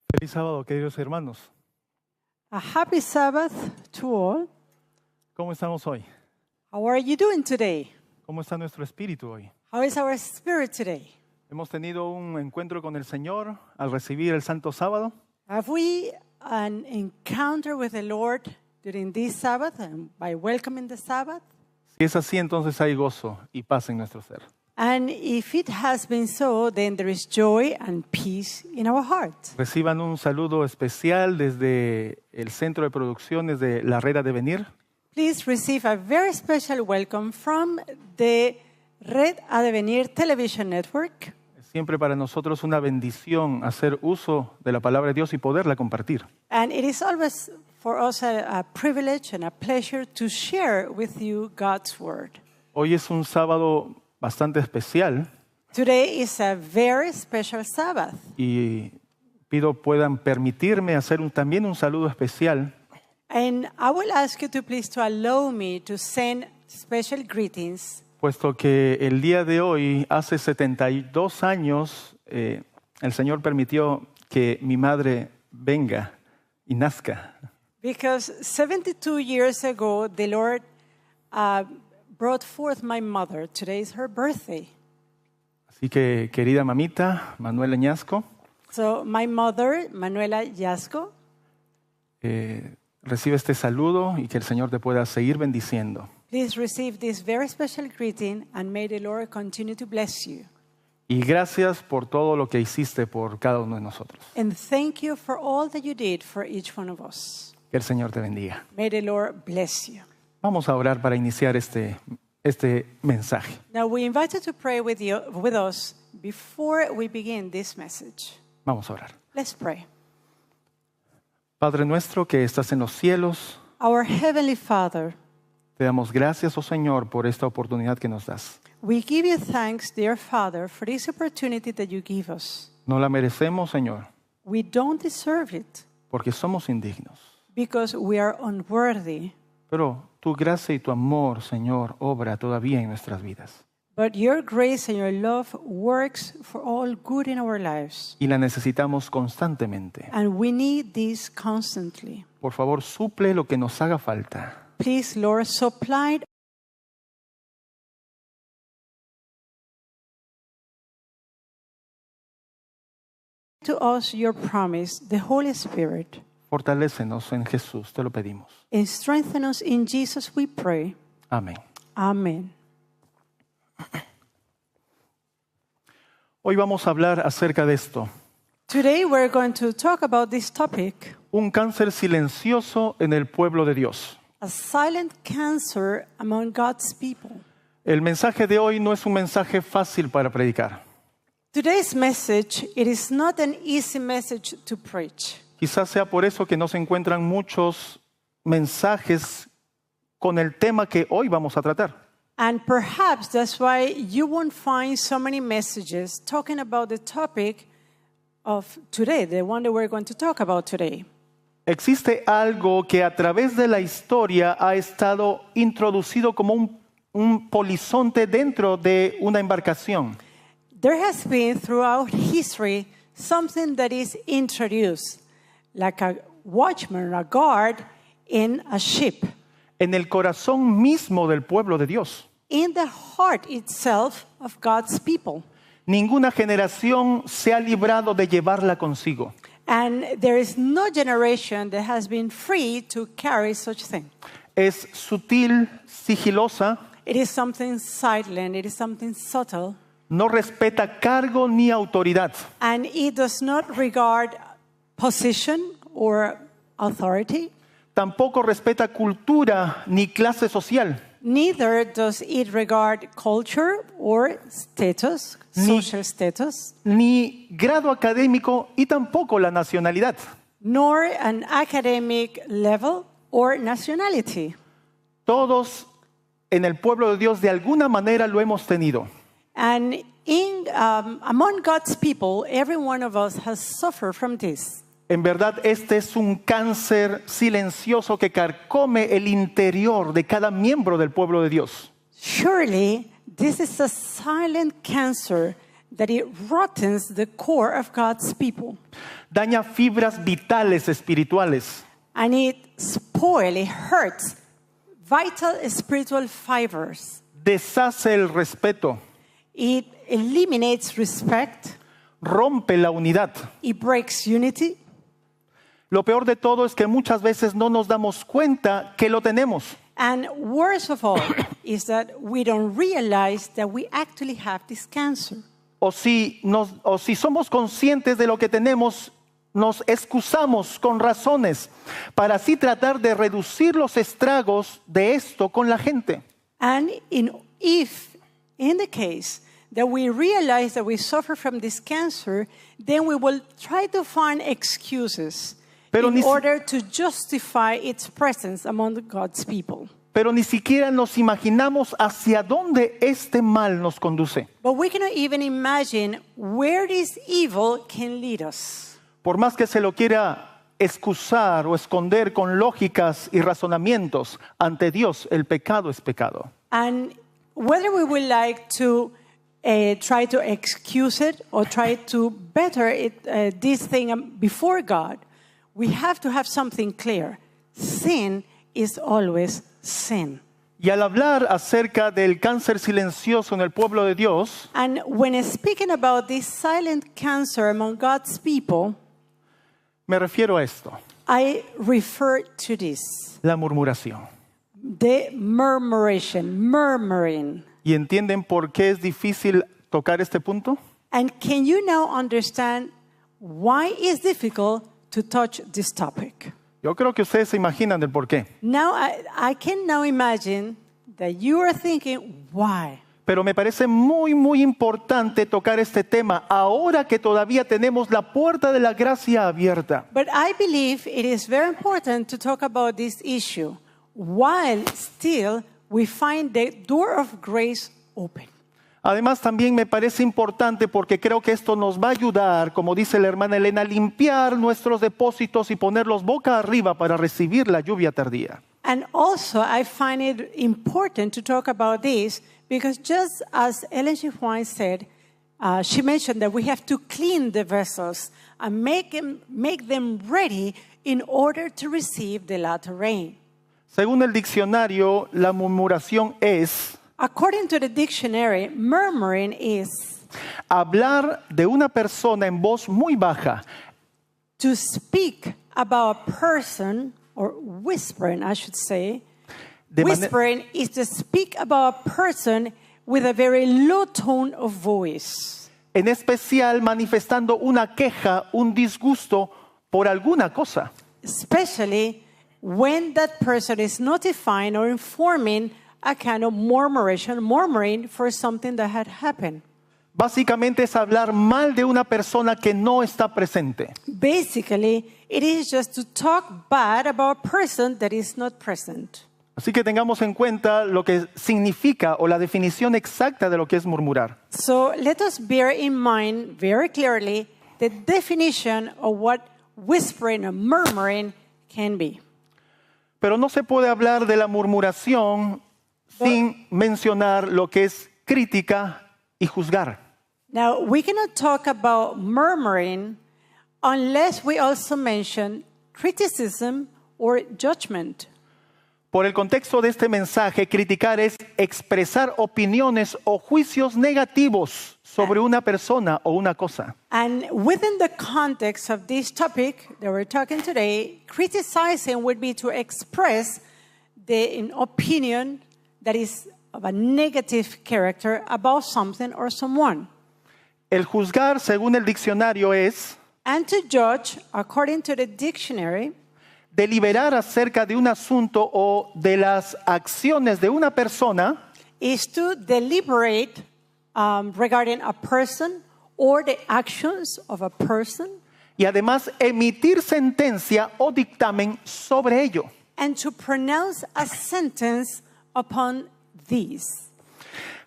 Feliz sábado, queridos hermanos. A happy Sabbath to all. ¿Cómo estamos hoy? How are you doing today? ¿Cómo está nuestro espíritu hoy? How is our spirit today? Hemos tenido un encuentro con el Señor al recibir el Santo Sábado. Have we an encounter with the Lord during this Sabbath and by welcoming the Sabbath? Si es así, entonces hay gozo y paz en nuestro ser. And if it has been so, then there is joy and peace in our heart. Reciban un saludo especial desde el Centro de Producciones de La Red Adevenir. Please receive a very special welcome from the Red Adevenir Television Network. Es siempre para nosotros una bendición hacer uso de la palabra de Dios y poderla compartir. And it is always for us a privilege and a pleasure to share with you God's Word. Hoy es un sábado bastante especial Today is a very special Sabbath. y pido puedan permitirme hacer también un saludo especial And I will ask you to please to allow me to send special greetings, puesto que el día de hoy, hace 72 años, el Señor permitió que mi madre venga y nazca. because 72 years ago the Lord brought forth my mother. Today is her birthday. Así que, querida mamita, Manuela Ñasco, So my mother, Manuela Yasco, recibe este saludo y que el Señor te pueda seguir bendiciendo. please receive this very special greeting and may the Lord continue to bless you. Y gracias por todo lo que hiciste por cada uno de nosotros. And thank you for all that you did for each one of us. Que el Señor te bendiga. May the Lord bless you. Vamos a orar para iniciar este mensaje. Now we invite you to pray with us before we begin this message. Vamos a orar. Let's pray. Padre nuestro que estás en los cielos, Our Heavenly Father, te damos gracias, oh Señor, por esta oportunidad que nos das. we give you thanks, dear Father, for this opportunity that you give us. No la merecemos, Señor, We don't deserve it porque somos indignos. because we are unworthy, Pero tu gracia y tu amor, Señor, obra todavía en nuestras vidas. but your grace and your love works for all good in our lives. Y la necesitamos constantemente. And we need this constantly. Por favor, suple lo que nos haga falta. Please, Lord, supply to us your promise, the Holy Spirit. Fortalécenos en Jesús, te lo pedimos. And strengthen us in Jesus, we pray. Amén. Amen. Hoy vamos a hablar acerca de esto. Today we're going to talk about this topic, Un cáncer silencioso en el pueblo de Dios. a silent cancer among God's people. El mensaje de hoy no es un mensaje fácil para predicar. Today's message, it is not an easy message to preach. Quizás sea por eso que no se encuentran muchos mensajes con el tema que hoy vamos a tratar. And perhaps that's why you won't find so many messages talking about the topic of today, the one that we're going to talk about today. Existe algo que a través de la historia ha estado introducido como un polizonte dentro de una embarcación. There has been throughout history something that is introduced, like a watchman, a guard in a ship, En el corazón mismo del pueblo de Dios. in the heart itself of God's people. Ninguna generación se ha librado de llevarla consigo. And there is no generation that has been free to carry such thing. Es sutil, sigilosa, It is something silent, it is something subtle, no respeta cargo ni autoridad. and it does not regard position or authority. Tampoco respeta cultura ni clase social. Neither does it regard culture or status, social status, Ni grado académico y tampoco la nacionalidad. nor an academic level or nationality. Todos en el pueblo de Dios de alguna manera lo hemos tenido. And among God's people, every one of us has suffered from this. En verdad, este es un cáncer silencioso que carcome el interior de cada miembro del pueblo de Dios. Surely, this is a silent cancer that it rottens the core of God's people. daña fibras vitales espirituales, and it hurts vital spiritual fibers. deshace el respeto, It eliminates respect. rompe la unidad. It breaks unity. Lo peor de todo es que muchas veces no nos damos cuenta que lo tenemos. And worst of all is that we don't realize that we actually have this cancer. O si somos conscientes de lo que tenemos, nos excusamos con razones para así tratar de reducir los estragos de esto con la gente. And if in the case that we realize that we suffer from this cancer, then we will try to find excuses in order to justify its presence among God's people. Pero ni siquiera nos imaginamos hacia dónde este mal nos conduce. But we cannot even imagine where this evil can lead us. Por más que se lo quiera excusar o esconder con lógicas y razonamientos, ante Dios el pecado es pecado. And whether we would like to try to excuse it or try to better it, this thing before God, we have to have something clear. Sin is always sin. Y al hablar acerca del cáncer silencioso en el pueblo de Dios, And when speaking about this silent cancer among God's people, me refiero a esto, I refer to this, la murmuración. the murmuring. ¿Y entienden por qué es difícil tocar este punto? And can you now understand why it's difficult to touch this topic? Yo creo que ustedes se imaginan el por qué. Now, I can now imagine that you are thinking, why? Pero me parece muy, muy importante tocar este tema ahora que todavía tenemos la puerta de la gracia abierta. But I believe it is very important to talk about this issue while still we find the door of grace open. Además, también me parece importante porque creo que esto nos va a ayudar, como dice la hermana Elena, a limpiar nuestros depósitos y ponerlos boca arriba para recibir la lluvia tardía. And also, I find it important to talk about this because just as Ellen G. White said, she mentioned that we have to clean the vessels and make them ready in order to receive the latter rain. Según el diccionario, la murmuración es According to the dictionary, murmuring is hablar de una persona en voz muy baja, to speak about a person, or whispering, I should say. Whispering is to speak about a person with a very low tone of voice. En especial manifestando una queja, un disgusto por alguna cosa. Especially when that person is notifying or informing a kind of murmuring for something that had happened. Básicamente es hablar mal de una persona que no está presente. Basically, it is just to talk bad about a person that is not present. Así que tengamos en cuenta lo que significa o la definición exacta de lo que es murmurar. So let us bear in mind very clearly the definition of what whispering or murmuring can be. Pero no se puede hablar de la murmuración sin mencionar lo que es crítica y juzgar. Now, we cannot talk about murmuring unless we also mention criticism or judgment. Por el contexto de este mensaje, criticar es expresar opiniones o juicios negativos sobre una persona o una cosa. And within the context of this topic that we're talking today, criticizing would be to express the opinion that is of a negative character about something or someone. El juzgar, según el diccionario, es And to judge, according to the dictionary, deliberar acerca de un asunto o de las acciones de una persona is to deliberate regarding a person or the actions of a person, y además emitir sentencia o dictamen sobre ello. and to pronounce a sentence upon these.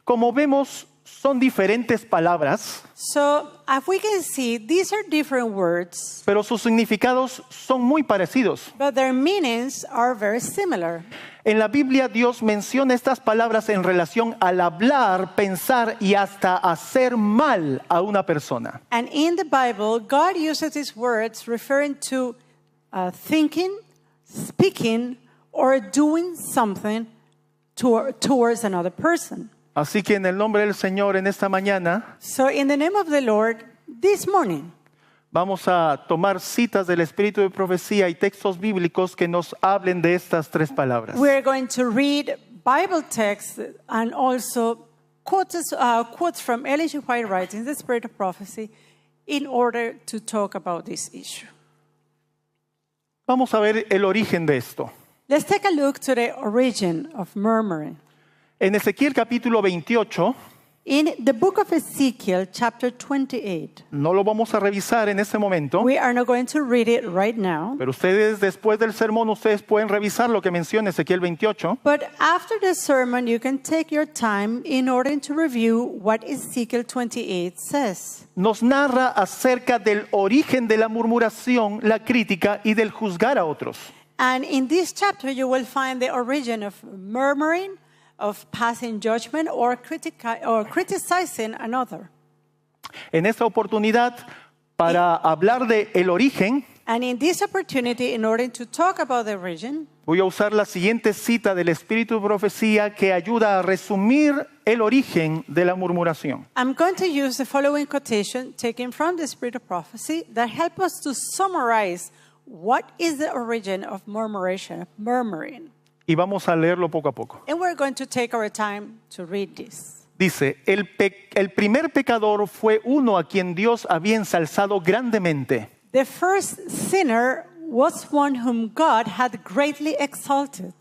Como vemos, son diferentes palabras, So, as we can see, these are different words, pero sus significados son muy parecidos. but their meanings are very similar. En la Biblia Dios menciona estas palabras en relación al hablar, pensar y hasta hacer mal a una persona. And in the Bible, God uses these words referring to thinking, speaking, or doing something towards another person. Así que en el nombre del Señor en esta mañana So, in the name of the Lord, this morning, vamos a tomar citas del Espíritu de Profecía y textos bíblicos que nos hablen de estas tres palabras. we're going to read Bible texts and also quotes from Ellen G. White writings, The Spirit of Prophecy, in order to talk about this issue. Vamos a ver el origen de esto. Let's take a look to the origin of murmuring. En Ezequiel capítulo 28, In the book of Ezekiel, chapter 28, no lo vamos a revisar en este momento, we are not going to read it right now, pero ustedes después del sermón ustedes pueden revisar lo que menciona Ezequiel 28. but after the sermon, you can take your time in order to review what Ezekiel 28 says. Nos narra acerca del origen de la murmuración, la crítica y del juzgar a otros. And in this chapter, you will find the origin of murmuring, of passing judgment, or criticizing another. En esta oportunidad, para hablar de el origen, And in this opportunity, in order to talk about the origin, voy a usar la siguiente cita del Espíritu de Profecía que ayuda a resumir el origen de la murmuración. I'm going to use the following quotation taken from the Spirit of Prophecy that help us to summarize what is the origin of murmuration, murmuring. Y vamos a leerlo poco a poco. And we're going to take our time to read this. Dice, el primer pecador fue uno a quien Dios había ensalzado grandemente. The first sinner was one whom God had greatly exalted.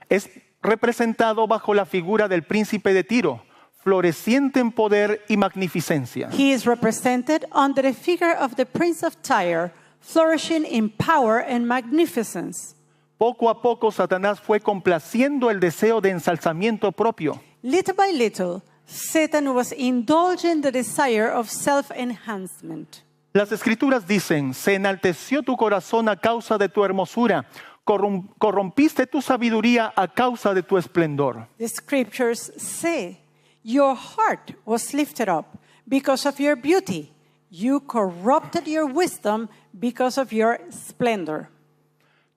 Es representado bajo la figura del príncipe de Tiro, floreciente en poder y magnificencia. He is represented under the figure of the Prince of Tyre, flourishing in power and magnificence. Poco a poco Satanás fue complaciendo el deseo de ensalzamiento propio. Little by little, Satan was indulging the desire of self-enhancement. Las escrituras dicen, se enalteció tu corazón a causa de tu hermosura, corrompiste tu sabiduría a causa de tu esplendor. The scriptures say, your heart was lifted up because of your beauty. You corrupted your wisdom because of your splendor.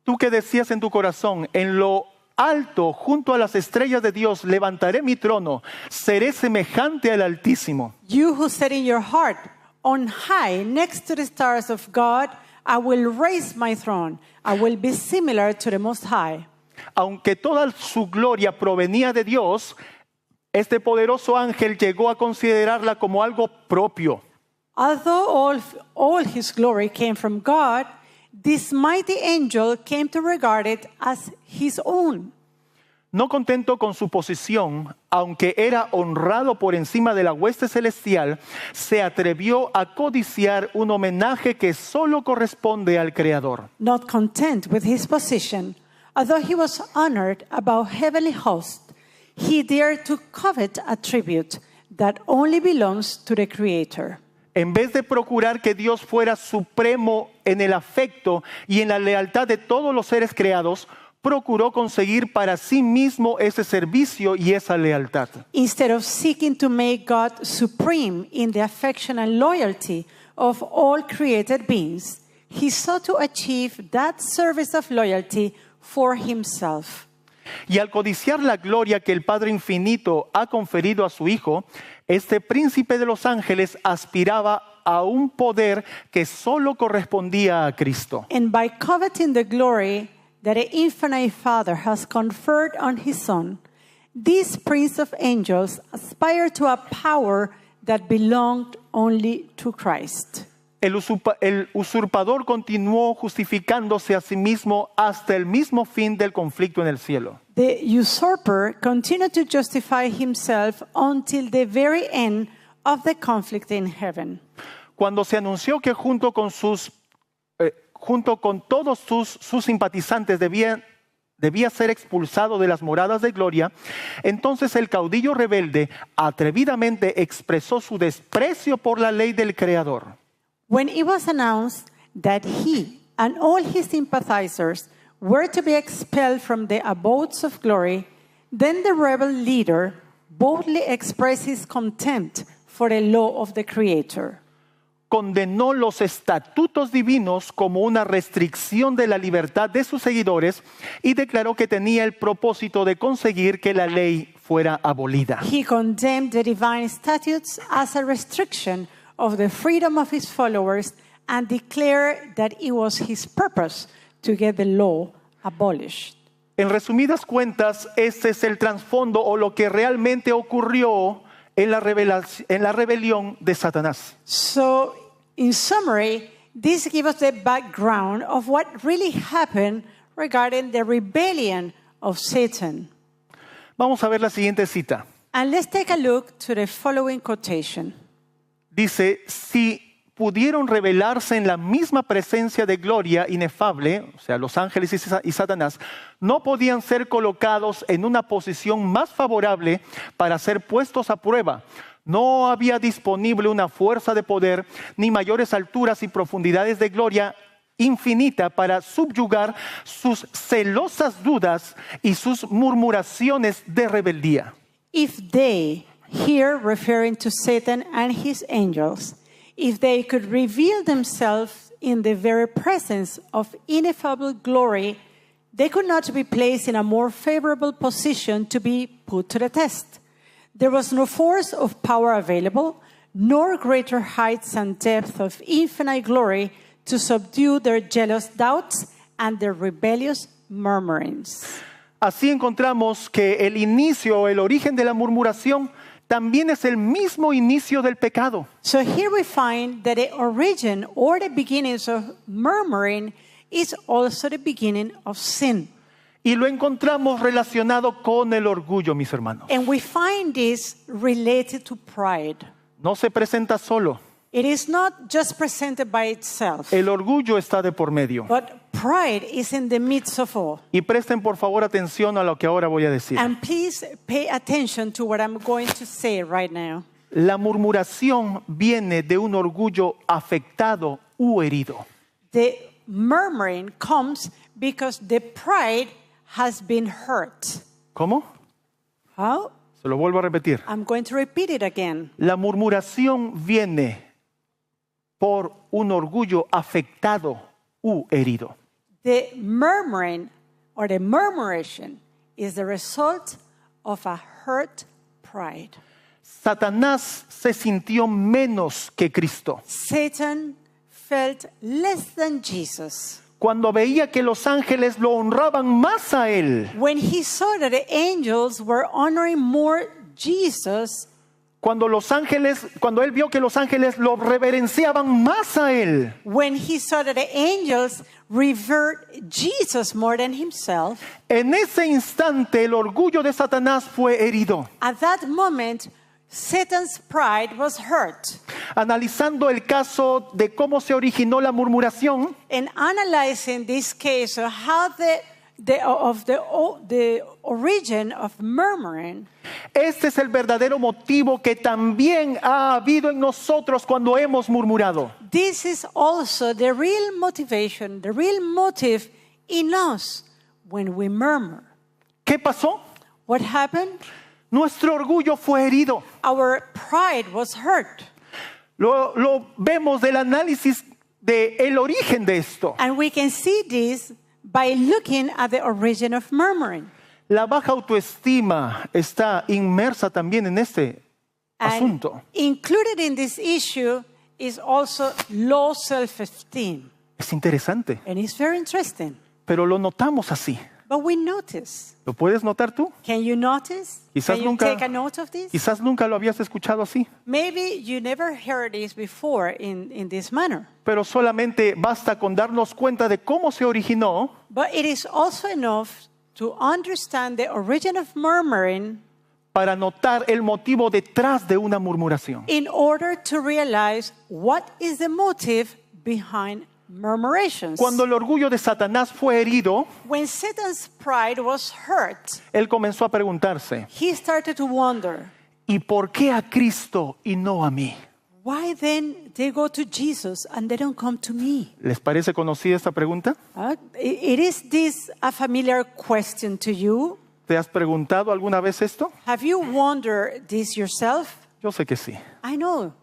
Tú que decías en tu corazón, en lo alto, junto a las estrellas de Dios, levantaré mi trono, seré semejante al Altísimo. You who said in your heart, on high, next to the stars of God, I will raise my throne. I will be similar to the Most High. Aunque toda su gloria provenía de Dios, este poderoso ángel llegó a considerarla como algo propio. Although all his glory came from God, this mighty angel came to regard it as his own. No contento con su posición, aunque era honrado por encima de la hueste celestial, se atrevió a codiciar un homenaje que solo corresponde al Creador. Not content with his position, although he was honored above heavenly hosts, he dared to covet a tribute that only belongs to the Creator. En vez de procurar que Dios fuera supremo en el afecto y en la lealtad de todos los seres creados, procuró conseguir para sí mismo ese servicio y esa lealtad. Instead of seeking to make God supreme in the affection and loyalty of all created beings, he sought to achieve that service of loyalty for himself. Y al codiciar la gloria que el Padre Infinito ha conferido a su Hijo, este príncipe de los ángeles aspiraba a un poder que solo correspondía a Cristo. And by coveting the glory that the infinite Father has conferred on his Son, this Prince of Angels aspired to a power that belonged only to Christ. El usurpador continuó justificándose a sí mismo hasta el mismo fin del conflicto en el cielo. The usurper continued to justify himself until the very end of the conflict in heaven. Cuando se anunció que junto con todos sus simpatizantes debía debía ser expulsado de las moradas de gloria, entonces el caudillo rebelde atrevidamente expresó su desprecio por la ley del Creador. When it was announced that he and all his sympathizers were to be expelled from the abodes of glory, then the rebel leader boldly expressed his contempt for the law of the Creator. Condenó los estatutos divinos como una restricción de la libertad de sus seguidores y declaró que tenía el propósito de conseguir que la ley fuera abolida. He condemned the divine statutes as a restriction of the freedom of his followers and declared that it was his purpose to get the law abolished. En resumidas cuentas, este es el trasfondo o lo que realmente ocurrió en la rebelión de Satanás. So, in summary, this gives us the background of what really happened regarding the rebellion of Satan. Vamos a ver la siguiente cita. And let's take a look to the following quotation. Dice, si pudieron revelarse en la misma presencia de gloria inefable, o sea, los ángeles y Satanás, no podían ser colocados en una posición más favorable para ser puestos a prueba. No había disponible una fuerza de poder, ni mayores alturas y profundidades de gloria infinita para subyugar sus celosas dudas y sus murmuraciones de rebeldía. If they, here referring to Satan and his angels, if they could reveal themselves in the very presence of ineffable glory, they could not be placed in a more favorable position to be put to the test. There was no force of power available, nor greater heights and depth of infinite glory to subdue their jealous doubts and their rebellious murmurings. Así encontramos que el inicio o el origen de la murmuración también es el mismo inicio del pecado. So here we find that the origin or the beginnings of murmuring is also the beginning of sin. Y lo encontramos relacionado con el orgullo, mis hermanos. And we find this related to pride. No se presenta solo. It is not just presented by itself, El orgullo está de por medio. but pride is in the midst of all. Y presten por favor atención a lo que ahora voy a decir. And please pay attention to what I'm going to say right now. La murmuración viene de un orgullo afectado u herido. The murmuring comes because the pride has been hurt. ¿Cómo? How? Se lo vuelvo a repetir. I'm going to repeat it again. La murmuración viene por un orgullo afectado u herido. The murmuring or the murmuration is the result of a hurt pride. Satanás se sintió menos que Cristo Satan felt less than Jesus cuando veía que los ángeles lo honraban más a él. when he saw that the angels were honoring more Jesus, Cuando él vio que los ángeles lo reverenciaban más a él. when he saw that the angels revered Jesus more than himself. En ese instante el orgullo de Satanás fue herido. At that moment, Satan's pride was hurt. Analizando el caso de cómo se originó la murmuración, And analyzing this case of how the origin of murmuring, este es el verdadero motivo que también ha habido en nosotros cuando hemos murmurado. this is also the real motivation, the real motive in us when we murmur. ¿Qué pasó? What happened? Nuestro orgullo fue herido. Our pride was hurt. Lo vemos del análisis del origen de esto. And we can see this by looking at the origin of murmuring. La baja autoestima está inmersa también en este And asunto. included in this issue is also low self-esteem. Es interesante, And it's very interesting. pero lo notamos así. But we notice. ¿Lo puedes notar tú? Can you notice? Quizás Can you nunca- take a note of this? Quizás nunca lo habías escuchado así, Maybe you never heard this before in this manner. pero solamente basta con darnos cuenta de cómo se originó But it is also enough to understand the origin of murmuring para notar el motivo detrás de una murmuración. in order to realize what is the motive behind murmurations. Cuando el orgullo de Satanás fue herido, When Satan's pride was hurt, él comenzó a preguntarse, he started to wonder, ¿y por qué a Cristo y no a mí? why then they go to Jesus and they don't come to me? ¿Les parece conocida esta pregunta? Is this a familiar question to you? ¿Te has preguntado alguna vez esto? Have you wondered this yourself? Yo sé que sí. I know.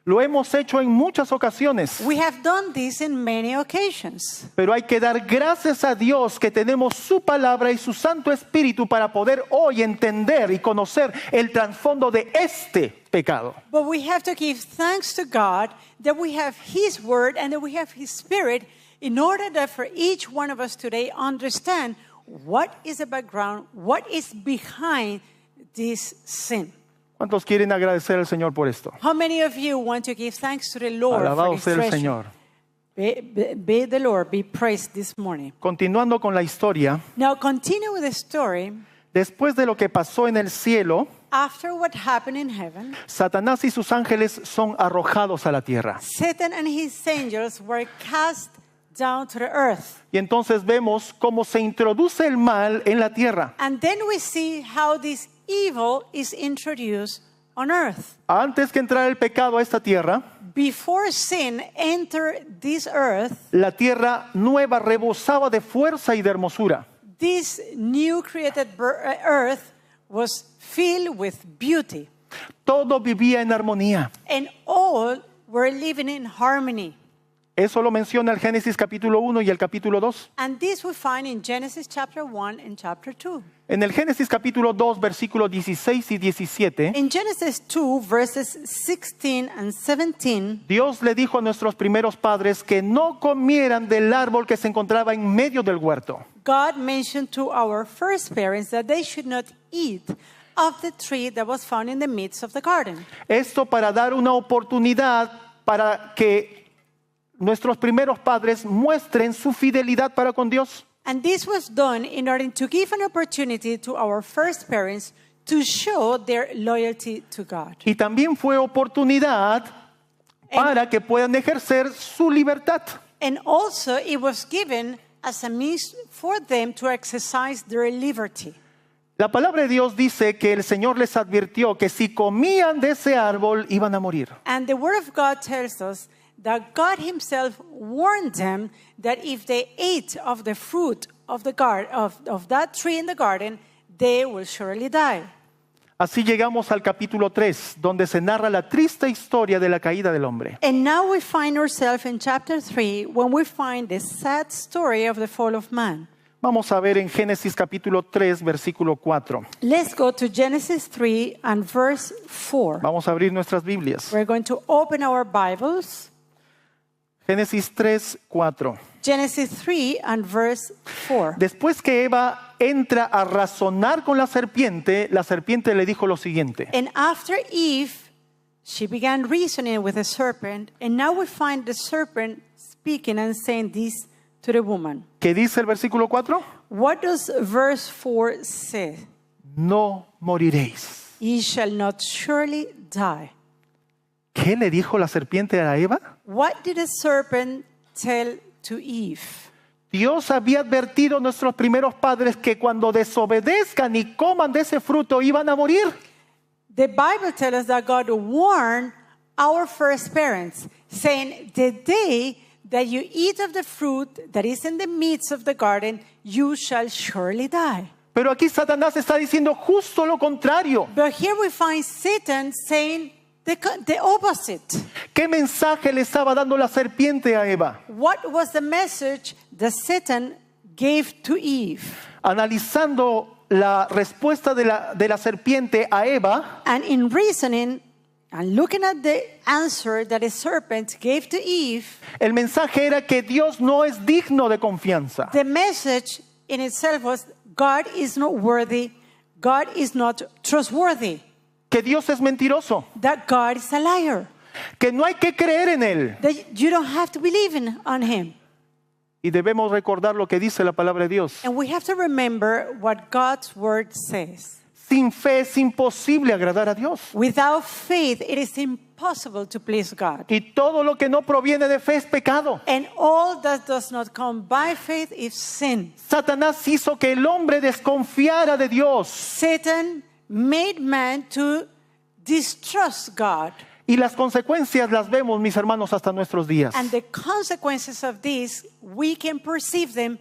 Lo hemos hecho en muchas ocasiones, We have done this in many occasions. pero hay que dar gracias a Dios que tenemos su palabra y su Santo Espíritu para poder hoy entender y conocer el trasfondo de este pecado. But we have to give thanks to God that we have His Word and that we have His Spirit in order that for each one of us today understand what is the background, what is behind this sin. ¿Cuántos quieren agradecer al Señor por esto? How many of you want to give thanks to the Lord Alabado for this sea el treasure? Señor. Be the Lord, be praised this morning. Continuando con la historia, Now continue with the story. después de lo que pasó en el cielo, After what happened in heaven, Satanás y sus ángeles son arrojados a la tierra. Satan and his angels were cast down to the earth. Y entonces vemos cómo se introduce el mal en la tierra. And then we see how this evil is introduced on earth. Antes que entrara el pecado a esta tierra, Before sin entered this earth, la tierra nueva rebosaba de fuerza y de hermosura. this new created earth was filled with beauty. Todo vivía en armonía. And all were living in harmony. Eso lo menciona el Génesis capítulo 1 y el capítulo 2. And this we find in Genesis chapter 1 and chapter 2. En el Génesis capítulo 2, versículos 16 y 17, In Genesis 2, verses 16 and 17, Dios le dijo a nuestros primeros padres que no comieran del árbol que se encontraba en medio del huerto. God mentioned to our first parents that they should not eat of the tree that was found in the midst of the garden. Esto para dar una oportunidad para que nuestros primeros padres muestren su fidelidad para con Dios. And this was done in order to give an opportunity to our first parents to show their loyalty to God. Y también fue oportunidad para que puedan ejercer su libertad. And also it was given as a means for them to exercise their liberty. La palabra de Dios dice que el Señor les advirtió que si comían de ese árbol iban a morir. And the Word of God tells us that God Himself warned them that if they ate of the fruit of the of that tree in the garden, they will surely die. Así llegamos al capítulo 3, donde se narra la triste historia de la caída del hombre. And now we find ourselves in chapter 3 when we find the sad story of the fall of man. Vamos a ver en Génesis capítulo 3, versículo 4. Let's go to Genesis 3 and verse 4. Vamos a abrir nuestras Biblias. We're going to open our Bibles. Génesis 3, 4. Genesis 3 and verse 4. Después que Eva entra a razonar con la serpiente le dijo lo siguiente. And after Eve, she began reasoning with the serpent, and now we find the serpent speaking and saying this to the woman. ¿Qué dice el versículo 4? What does verse 4 say? No moriréis. Ye shall not surely die. ¿Qué le dijo la serpiente a Eva? What did the serpent tell to Eve? Dios había advertido a nuestros primeros padres que cuando desobedezcan y coman de ese fruto iban a morir. The Bible tells us that God warned our first parents, saying, the day that you eat of the fruit that is in the midst of the garden, you shall surely die. Pero aquí Satanás está diciendo justo lo contrario. But here we find Satan saying the opposite. ¿Qué mensaje le estaba dando la serpiente a Eva? What was the message that Satan gave to Eve? Analizando la respuesta de la serpiente a Eva, And in reasoning and looking at the answer that the serpent gave to Eve, el mensaje era que Dios no es digno de confianza. the message in itself was God is not worthy, God is not trustworthy, Que Dios es mentiroso. that God is a liar, Que no hay que creer en Él. that you don't have to believe on Him. Y debemos recordar lo que dice la palabra de Dios. And we have to remember what God's word says. Sin fe es imposible agradar a Dios. Without faith, it is impossible to please God. Y todo lo que no proviene de fe es pecado. And all that does not come by faith is sin. Satanás hizo que el hombre desconfiara de Dios. Satan made man to distrust God. Y las consecuencias las vemos, mis hermanos, hasta nuestros días. And the consequences of this, we can perceive them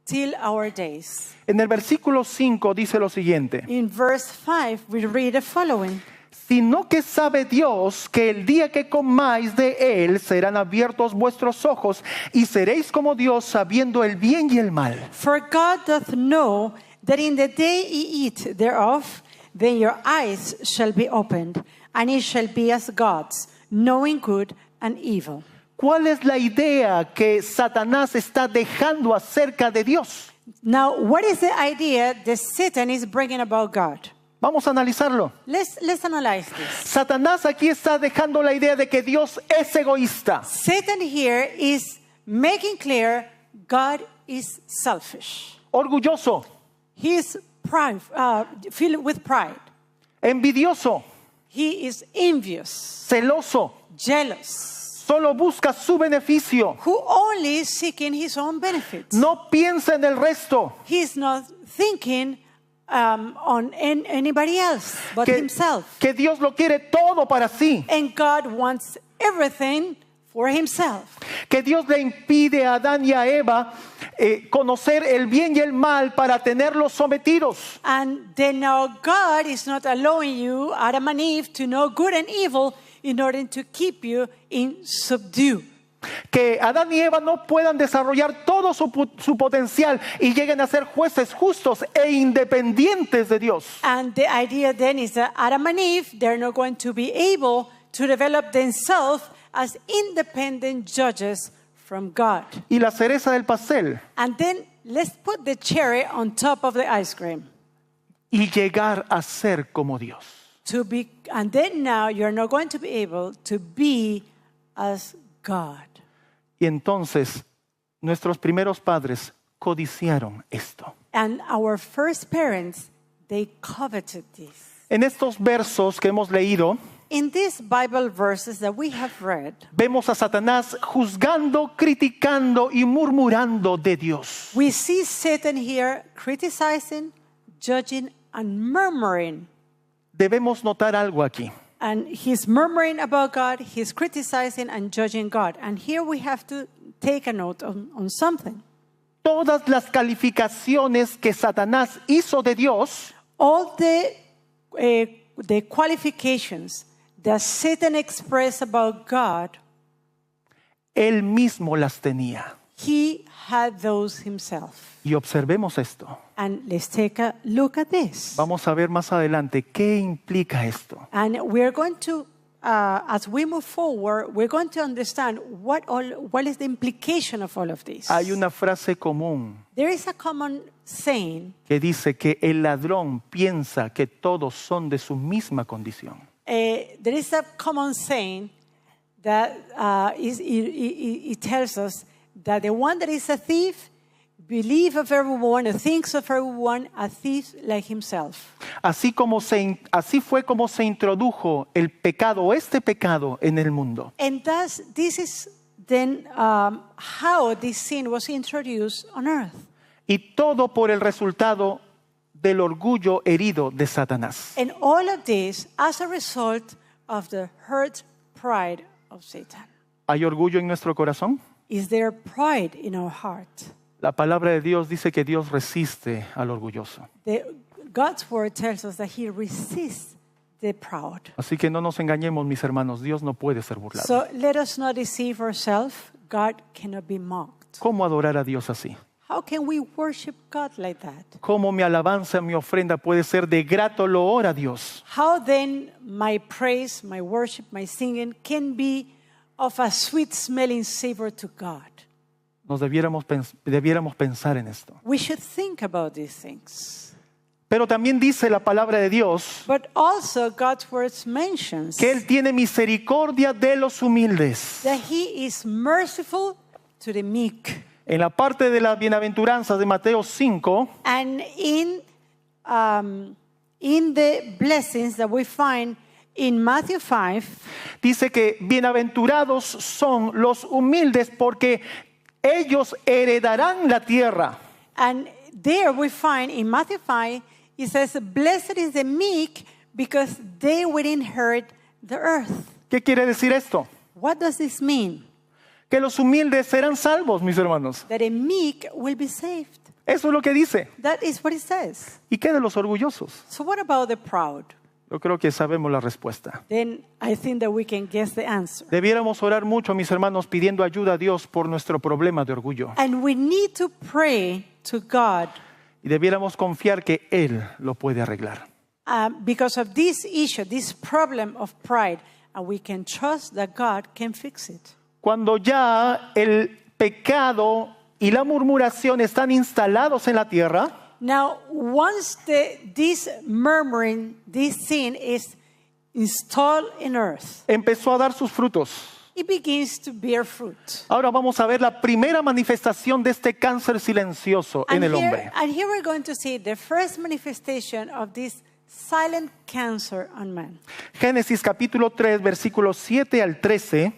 till our days. En el versículo 5 dice lo siguiente: In verse 5, we read the following. Sino que sabe Dios que el día que comáis de él serán abiertos vuestros ojos y seréis como Dios sabiendo el bien y el mal. For God doth know that in the day ye eat thereof, then your eyes shall be opened, and ye shall be as gods, knowing good and evil. ¿Cuál es la idea que Satanás está dejando acerca de Dios? Now, what is the idea that Satan is bringing about God? Vamos a analizarlo. Let's analyze this. Satanás aquí está dejando la idea de que Dios es egoísta. Satan here is making clear God is selfish. Orgulloso, He is filled with pride. envidioso, He is envious, celoso, jealous, solo busca su beneficio. who only is seeking his own benefits. No piensa en el resto. He is not thinking on anybody else but himself. Que Dios lo quiere todo para sí. And God wants everything for himself. Que Dios le impide a Adán y a Eva conocer el bien y el mal para tenerlos sometidos. And then now God is not allowing you, Adam and Eve, to know good and evil in order to keep you in subdue. Que Adán y Eva no puedan desarrollar todo su potencial y lleguen a ser jueces justos e independientes de Dios. And the idea then is that Adam and Eve, they're not going to be able to develop themselves as independent judges from God. Y la cereza del pastel, And then let's put the cherry on top of the ice cream. y llegar a ser como Dios. And then now you're not going to be able to be as God. Y entonces nuestros primeros padres codiciaron esto. And our first parents, they coveted this. En estos versos que hemos leído, In these Bible verses that we have read, vemos a Satanás juzgando, criticando y murmurando de Dios. we see Satan here criticizing, judging, and murmuring. Debemos notar algo aquí. And he's murmuring about God, he's criticizing and judging God. And here we have to take a note on something. Todas las calificaciones que Satanás hizo de Dios, All the qualifications that Satan expressed about God, él mismo las tenía. he had those himself. Y observemos esto. And let's take a look at this. Vamos a ver más adelante qué implica esto. And we're going to, as we move forward, we're going to understand what is the implication of all of this. Hay una frase común There is a common saying. que dice que el ladrón piensa que todos son de su misma condición. There is a common saying that it tells us that the one that is a thief believes of everyone, or thinks of everyone, a thief like himself. Así fue como se introdujo el pecado, este pecado en el mundo. And thus, this is then how this sin was introduced on earth. Y todo por el resultado del orgullo herido de Satanás. And all of this as a result of the hurt pride of Satan. ¿Hay orgullo en nuestro corazón? Is there pride in our heart? La palabra de Dios dice que Dios resiste al orgulloso. God's word tells us that he resists the proud. Así que no nos engañemos, mis hermanos, Dios no puede ser burlado. So let us not deceive ourselves. God cannot be mocked. ¿Cómo adorar a Dios así? How can we worship God like that? ¿Cómo mi alabanza, mi ofrenda puede ser de grato loor a Dios? How then my praise, my worship, my singing can be of a sweet smelling savor to God? Nos debiéramos pensar en esto. We should think about these things. Pero también dice la palabra de Dios But also God's word mentions que Él tiene misericordia de los humildes. that he is merciful to the meek. En la parte de las bienaventuranzas de Mateo 5, And in the blessings that we find in Matthew 5, dice que bienaventurados son los humildes porque ellos heredarán la tierra. and there we find in Matthew 5, it says, blessed is the meek because they will inherit the earth. ¿Qué quiere decir esto? What does this mean? Que los humildes serán salvos, mis hermanos. That a meek will be saved. Eso es lo que dice. That is what it says. ¿Y qué de los orgullosos? So what about the proud? Yo creo que sabemos la respuesta. Then I think that we can guess the answer. Debiéramos orar mucho, mis hermanos, pidiendo ayuda a Dios por nuestro problema de orgullo. And we need to pray to God Y debiéramos confiar que Él lo puede arreglar. because of this issue, this problem of pride. And we can trust that God can fix it. Cuando ya el pecado y la murmuración están instalados en la tierra, Now, once this murmuring, this sin is installed in earth, empezó a dar sus frutos. it begins to bear fruit. Ahora vamos a ver la primera manifestación de este cáncer silencioso en el hombre. And here we're going to see the first manifestation of this silent cancer on man. Génesis capítulo 3, versículos 7 al 13,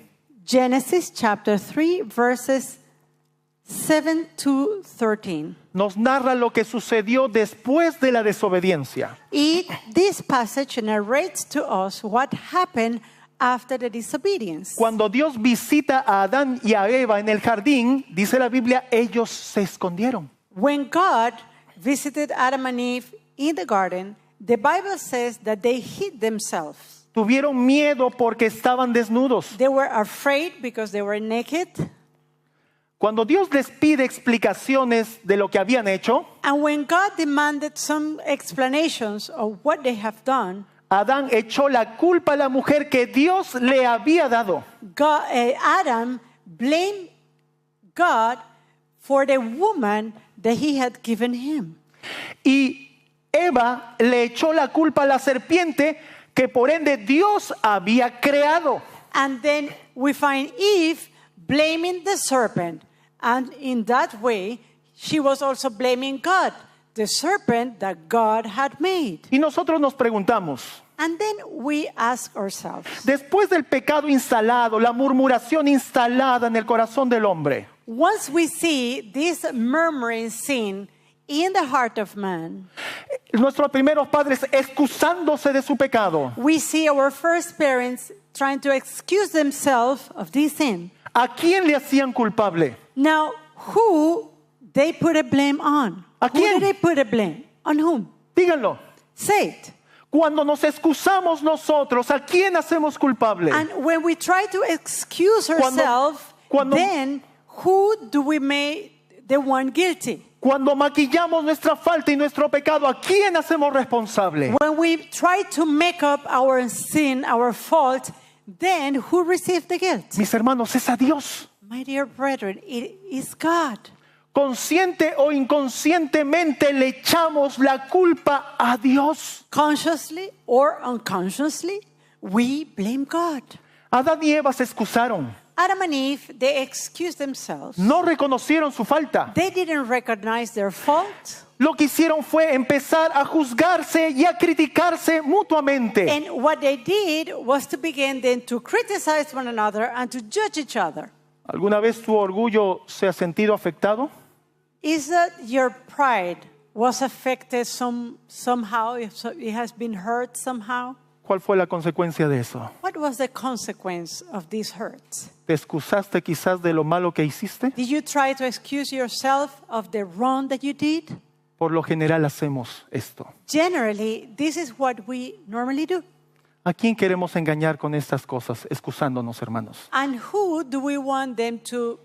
Genesis chapter 3, verses 7 to 13. nos narra lo que sucedió después de la desobediencia. This passage narrates to us what happened after the disobedience. Cuando Dios visita a Adán y a Eva en el jardín, dice la Biblia, ellos se escondieron. When God visited Adam and Eve in the garden, the Bible says that they hid themselves. Tuvieron miedo porque estaban desnudos. They were afraid because they were naked. Cuando Dios les pide explicaciones de lo que habían hecho, And when God demanded some explanations of what they have done, Adán echó la culpa a la mujer que Dios le había dado. Adam blamed God for the woman that he had given him. Y Eva le echó la culpa a la serpiente que por ende Dios había creado. And then we find Eve blaming the serpent. And in that way, she was also blaming God, the serpent that God had made. Y nosotros nos preguntamos, And then we ask ourselves, después del pecado instalado, la murmuración instalada en el corazón del hombre, once we see this murmuring sin in the heart of man, nuestros primeros padres excusándose de su pecado, we see our first parents trying to excuse themselves of this sin. ¿a quién le hacían culpable? Now, who they put a blame on? ¿A Who quién? did they put a blame? On whom? Díganlo. Say it. Cuando nos excusamos nosotros, ¿a quién hacemos culpable? And when we try to excuse ourselves, cuando- then who do we make the one guilty? Cuando maquillamos nuestra falta y nuestro pecado, ¿a quién hacemos responsable? When we try to make up our sin, our fault, then who receives the guilt? Mis hermanos, es a Dios. My dear brethren, it is God. Consciente o inconscientemente le echamos la culpa a Dios. Consciously or unconsciously, we blame God. Adán y Eva se excusaron. Adam and Eve, they excused themselves. No reconocieron su falta. They didn't recognize their fault. Lo que hicieron fue empezar a juzgarse y a criticarse mutuamente. And what they did was to begin then to criticize one another and to judge each other. ¿Alguna vez tu orgullo se ha sentido afectado? Is that your pride was affected somehow? It has been hurt somehow? ¿Cuál fue la consecuencia de eso? What was the consequence of this hurt? ¿Te excusaste quizás de lo malo que hiciste? Did you try to excuse yourself of the wrong that you did? Por lo general hacemos esto. Generally, this is what we normally do. ¿A quién queremos engañar con estas cosas, excusándonos, hermanos? And who do we want them to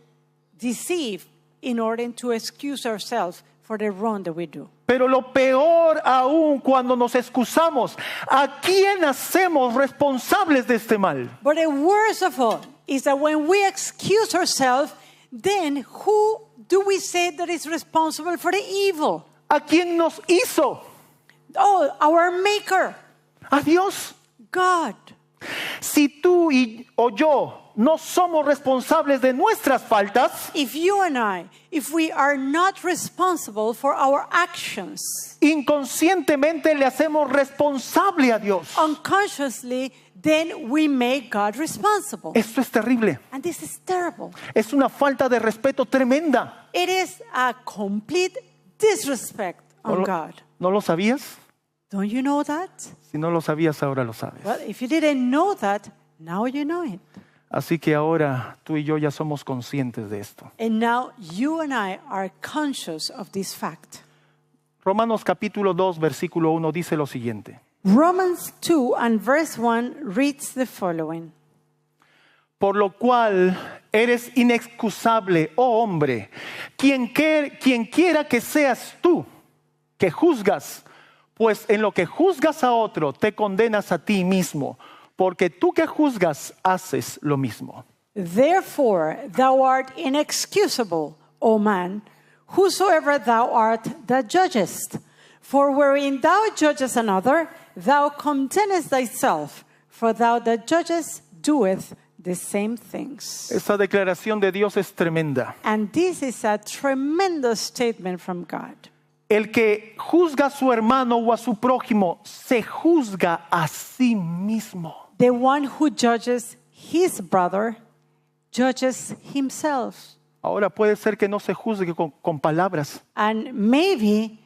deceive in order to excuse ourselves for the wrong that we do? Pero lo peor aún cuando nos excusamos, ¿a quién hacemos responsables de este mal? But the worst of all is that when we excuse ourselves, then who do we say that is responsible for the evil? ¿A quién nos hizo? Oh, our Maker, ¿A Dios? God. Si tú o yo no somos responsables de nuestras faltas, if you and I, if we are not responsible for our actions, inconscientemente le hacemos responsable a Dios. unconsciously, then we make God responsible. Esto es terrible. And this is terrible. Es una falta de respeto tremenda. It is a complete disrespect on God. ¿No lo sabías? Don't you know that? Si no lo sabías, ahora lo sabes. Well, if you didn't know that, now you know it. Así que ahora tú y yo ya somos conscientes de esto. And now you and I are conscious of this fact. Romanos capítulo 2, versículo 1 dice lo siguiente. Romans 2 and verse 1 reads the following. Por lo cual eres inexcusable, oh hombre, quien quiera que seas tú, que juzgas, pues en lo que juzgas a otro te condenas a ti mismo, porque tú que juzgas haces lo mismo. Therefore thou art inexcusable, O man, whosoever thou art that judgest. For wherein thou judgest another, thou condemnest thyself, for thou that judgest doeth the same things. Esta declaración de Dios es tremenda. And this is a tremendous statement from God. El que juzga a su hermano o a su prójimo se juzga a sí mismo. The one who judges his brother judges himself. Ahora puede ser que no se juzgue con palabras, And maybe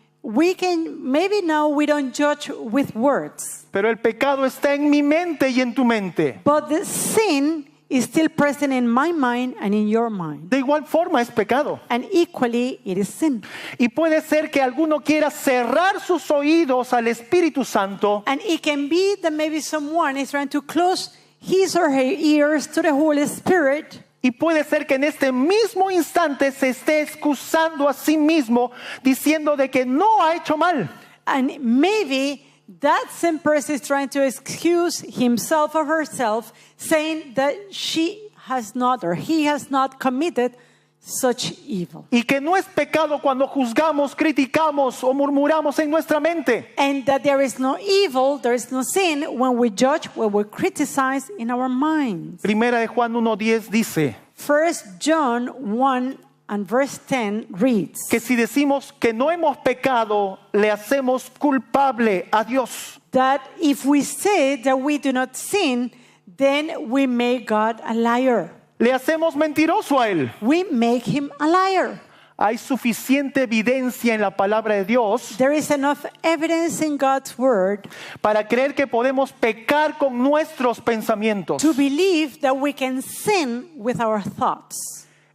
now we don't judge with words, pero el pecado está en mi mente y en tu mente. but the sin is still present in my mind and in your mind. De igual forma es pecado. And equally, it is sin. Y puede ser que alguno quiera cerrar sus oídos al Espíritu Santo And it can be that maybe someone is trying to close his or her ears to the Holy Spirit. y puede ser que en este mismo instante se esté excusando a sí mismo diciendo de que no ha hecho mal. And maybe that same person is trying to excuse himself or herself, saying that she has not or he has not committed such evil. Y que no es pecado cuando juzgamos, criticamos o murmuramos en nuestra mente. And that there is no evil, there is no sin when we judge, when we criticize in our minds. Primera de Juan 1:10 dice 1 John 1 and verse 10 reads que si decimos que no hemos pecado, le hacemos culpable a Dios. that if we say that we do not sin, then we make God a liar. Le hacemos mentiroso a Él. We make him a liar. Hay suficiente evidencia en la palabra de Dios There is enough evidence in God's word para creer que podemos pecar con nuestros pensamientos. to believe that we can sin with our thoughts.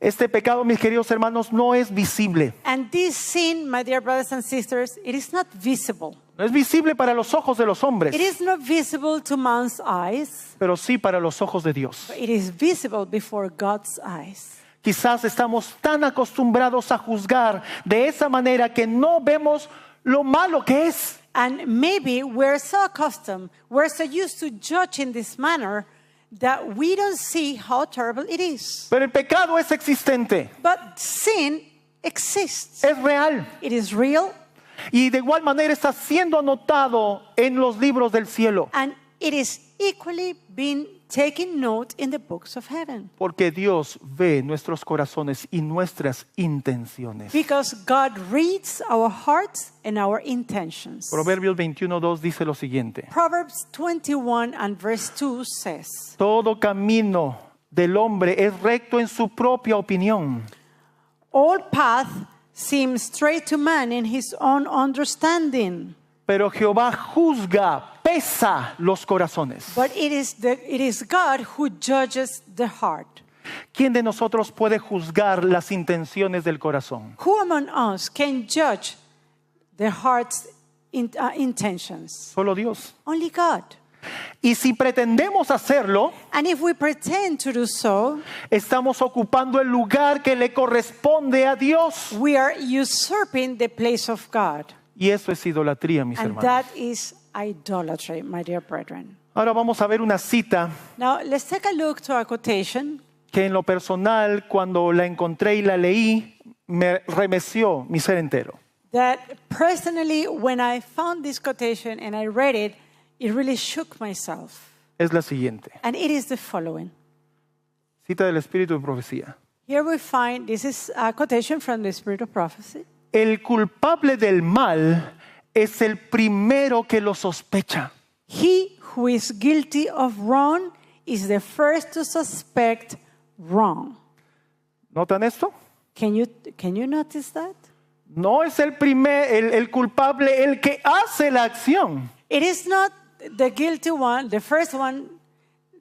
Este pecado, mis queridos hermanos, no es visible. And this sin, my dear brothers and sisters, it is not visible. No es visible para los ojos de los hombres, It is not visible to man's eyes, pero sí para los ojos de Dios. but it is visible before God's eyes. Quizás estamos tan acostumbrados a juzgar de esa manera que no vemos lo malo que es. And maybe we're so accustomed, we're so used to judge in this manner that we don't see how terrible it is. Pero el pecado es existente, But sin exists. es real. It is real, Y de igual manera está siendo anotado en los libros del cielo. and it is equally being taken note in the books of heaven. Porque Dios ve nuestros corazones y nuestras intenciones. Because God reads our hearts and our intentions. Proverbios 21:2 dice lo siguiente. Proverbs 21 and verse 2 says, Todo camino del hombre es recto en su propia opinión, all path seems straight to man in his own understanding, pero Jehová juzga, pesa los corazones. but it is God who judges the heart. ¿Quién de nosotros puede juzgar las intenciones del corazón? Who among us can judge the heart's intentions? Solo Dios. Only God. Y si pretendemos hacerlo, And if we pretend to do so, estamos ocupando el lugar que le corresponde a Dios. we are usurping the place of God. Y eso es idolatría, mis And hermanos. that is idolatry, my dear brethren. Ahora vamos a ver una cita Now, let's take a look to a quotation que en lo personal, cuando la encontré y la leí, me remeció mi ser entero. that personally, when I found this quotation and I read it, it really shook myself. es la siguiente. and it is the following. Cita del Espíritu de Profecía. Here we find, this is a quotation from the Spirit of Prophecy. El culpable del mal es el primero que lo sospecha. He who is guilty of wrong is the first to suspect wrong. ¿Notan esto? Can you notice that? No es el culpable el que hace la acción. It is not the guilty one, the first one,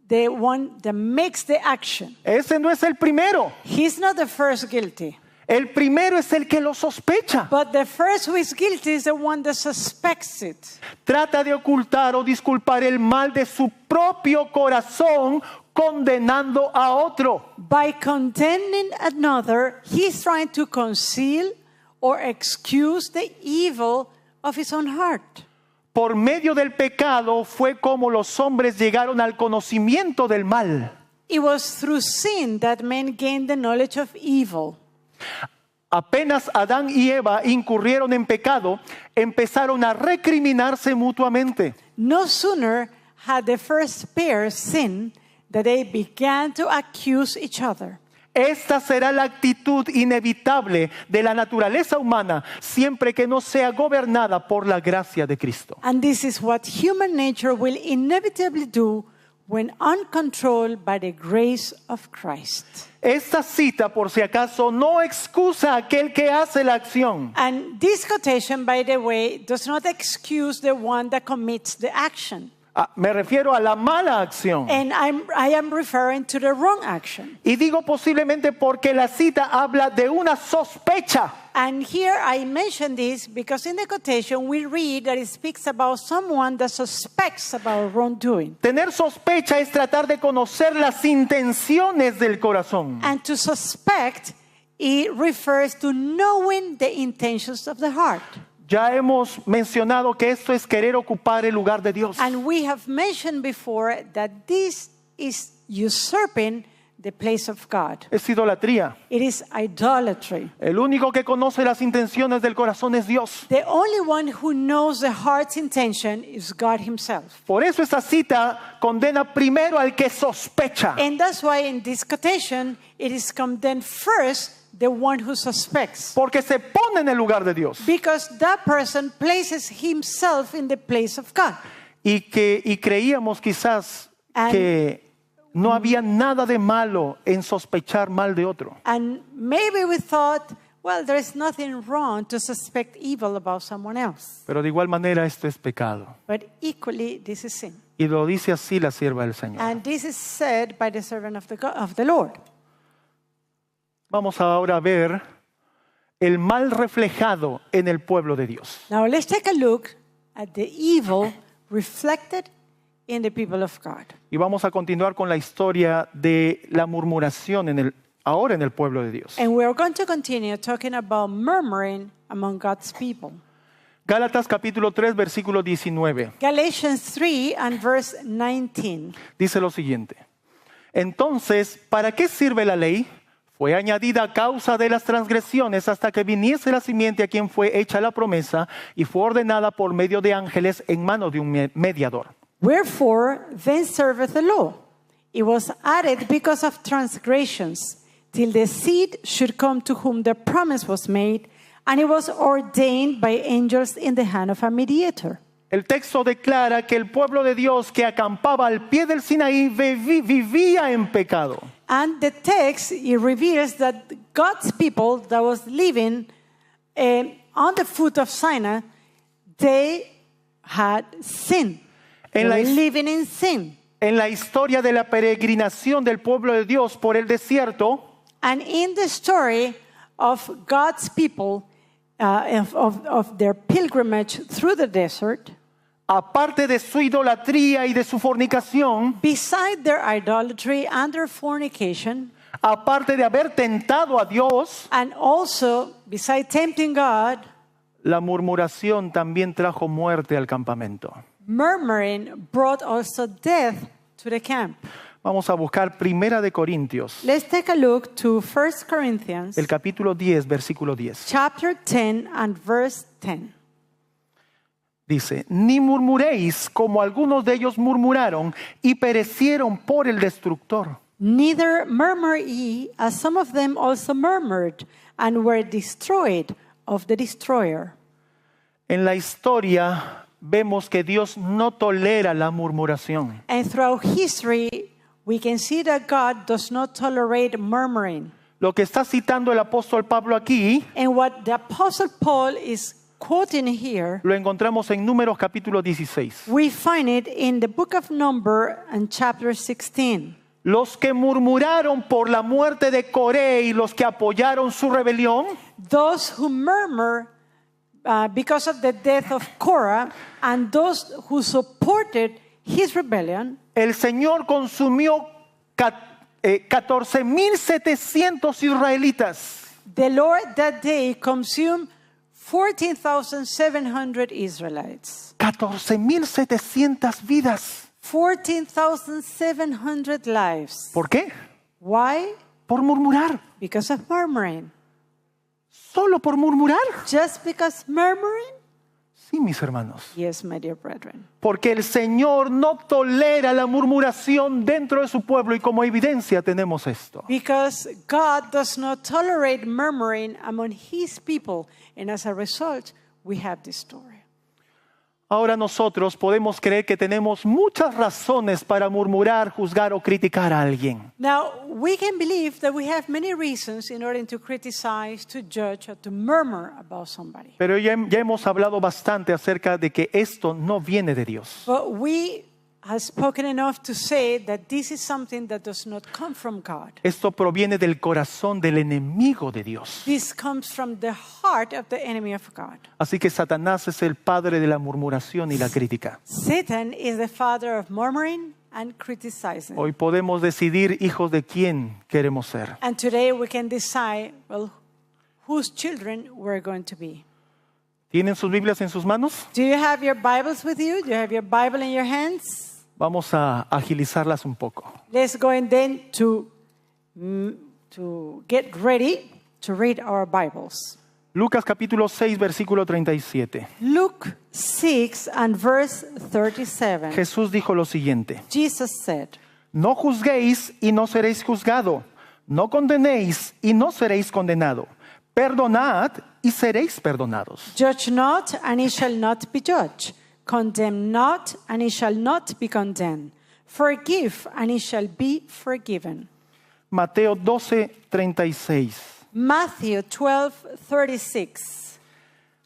the one that makes the action. Ese no es el primero. He's not the first guilty. El primero es el que lo sospecha. But the first who is guilty is the one that suspects it. Trata de ocultar o disculpar el mal de su propio corazón condenando a otro. By condemning another, he's trying to conceal or excuse the evil of his own heart. Por medio del pecado fue como los hombres llegaron al conocimiento del mal. It was through sin that men gained the knowledge of evil. Apenas Adán y Eva incurrieron en pecado, empezaron a recriminarse mutuamente. No sooner had the first pair sinned that they began to accuse each other. Esta será la actitud inevitable de la naturaleza humana siempre que no sea gobernada por la gracia de Cristo. And this is what human nature will inevitably do when uncontrolled by the grace of Christ. Esta cita, por si acaso, no excusa a aquel que hace la acción. And this quotation, by the way, does not excuse the one that commits the action. Me refiero a la mala acción. And I am referring to the wrong action. Y digo posiblemente porque la cita habla de una sospecha. And here I mention this because in the quotation we read that it speaks about someone that suspects about wrongdoing. Tener sospecha es tratar de conocer las intenciones del corazón. And to suspect, it refers to knowing the intentions of the heart. Ya hemos mencionado que esto es querer ocupar el lugar de Dios. And we have mentioned before that this is usurping the place of God. Es idolatría. It is idolatry. El único que conoce las intenciones del corazón es Dios. The only one who knows the heart's intention is God himself. Por eso esta cita condena primero al que sospecha. And that's why in this quotation it is condemned first the one who suspects. Porque se pone en el lugar de Dios. Because that person places himself in the place of God. Y creíamos quizás que no había nada de malo en sospechar mal de otro. And maybe we thought, well, there is nothing wrong to suspect evil about someone else. Pero de igual manera esto es pecado. But equally, this is sin. Y lo dice así la sierva del Señor. And this is said by the servant of the Lord. Vamos ahora a ver el mal reflejado en el pueblo de Dios. Now let's take a look at the evil reflected in the people of God. Y vamos a continuar con la historia de la murmuración ahora en el pueblo de Dios. And we're going to continue talking about murmuring among God's people. Gálatas capítulo 3, versículo 19. Galatians 3 and verse 19. Dice lo siguiente. Entonces, ¿para qué sirve la ley? Fue añadida a causa de las transgresiones hasta que viniese la simiente a quien fue hecha la promesa y fue ordenada por medio de ángeles en mano de un mediador. Wherefore then serveth the law? It was added because of transgressions, till the seed should come to whom the promise was made, and it was ordained by angels in the hand of a mediator. El texto declara que el pueblo de Dios que acampaba al pie del Sinaí vivía en pecado. And the text, it reveals that God's people that was living on the foot of Sinai, they had sin. They were living in sin. En la historia de la peregrinación del pueblo de Dios por el desierto, and in the story of God's people, of their pilgrimage through the desert, aparte de su idolatría y de su fornicación, beside their idolatry and their fornication, aparte de haber tentado a Dios, and also beside tempting God, la murmuración también trajo muerte al campamento. Murmuring brought also death to the camp. Vamos a buscar Primera de Corintios. Let's take a look to 1 Corinthians, El capítulo 10, versículo 10. chapter 10 and verse 10. Dice, ni murmuréis como algunos de ellos murmuraron y perecieron por el destructor. Neither murmur ye, as some of them also murmured, and were destroyed of the destroyer. En la historia vemos que Dios no tolera la murmuración. And throughout history, we can see that God does not tolerate murmuring. Lo que está citando el apóstol Pablo aquí And what the Apostle Paul is quoting here, lo encontramos en Números capítulo 16. we find it in the book of Numbers and chapter 16. Los que murmuraron por la muerte de Coré y los que apoyaron su rebelión, Those who murmur because of the death of Korah and those who supported his rebellion, el Señor consumió 14,700 israelitas. the Lord that day consumed 14,700 Israelites. 14,700 vidas. 14,700 lives. ¿Por qué? Why? Por murmurar. Because of murmuring. ¿Solo por murmurar? Just because murmuring? Sí, mis hermanos. Yes, my dear brethren. Porque el Señor no tolera la murmuración dentro de su pueblo y como evidencia tenemos esto. Because God does not tolerate murmuring among his people. And as a result, we have this story. Ahora nosotros podemos creer que tenemos muchas razones para murmurar, juzgar o criticar a alguien. Now, we can believe that we have many reasons in order to criticize, to judge, or to murmur about somebody. Pero ya hemos hablado bastante acerca de que esto no viene de Dios. But we have spoken enough to say that this is something that does not come from God. Esto proviene del corazón del enemigo de Dios. This comes from the heart of the enemy of God. Así que Satanás es el padre de la murmuración y la crítica. Satan is the father of murmuring and criticizing. Hoy podemos decidir hijos de quién queremos ser. And today we can decide, well, whose children we're going to be. ¿Tienen sus Biblias en sus manos? Do you have your Bibles with you? Do you have your Bible in your hands? Vamos a agilizarlas un poco. Let's go and then to get ready to read our Bibles. Lucas capítulo 6, versículo 37. Luke 6 and verse 37. Jesús dijo lo siguiente: Jesus said, no juzguéis y no seréis juzgado. No condenéis y no seréis condenado. Perdonad y seréis perdonados. judge not, and ye shall not be judged. Condemn not, and ye shall not be condemned. Forgive, and ye shall be forgiven. Mateo 12, 36. Matthew 12:36.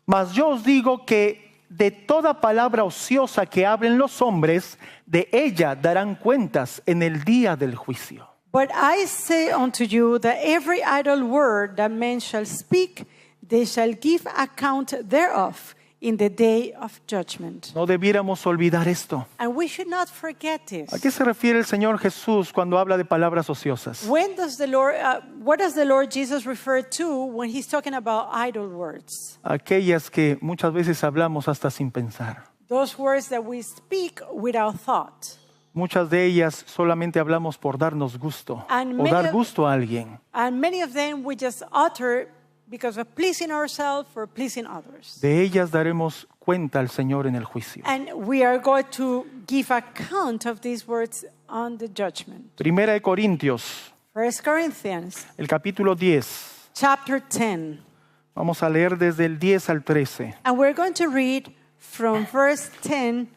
Mas yo os digo que de toda palabra ociosa que hablen los hombres, de ella darán cuentas en el día del juicio. But I say unto you that every idle word that men shall speak, they shall give account thereof in the day of judgment. No debiéramos olvidar esto. And we should not forget this. ¿A qué se refiere el Señor Jesús cuando habla de palabras ociosas? What does the Lord Jesus refer to when he's talking about idle words? Aquellas que muchas veces hablamos hasta sin pensar. Those words that we speak without thought. Muchas de ellas solamente hablamos por darnos gusto And o many dar of- gusto a alguien. And many of them we just utter because of pleasing ourselves or pleasing others. De ellas daremos cuenta al Señor en el juicio. And we are going to give account of these words on the judgment. Primera de Corintios, 1 Corinthians el capítulo 10. chapter 10. Vamos a leer desde el 10 al 13. And we're going to read from verse 10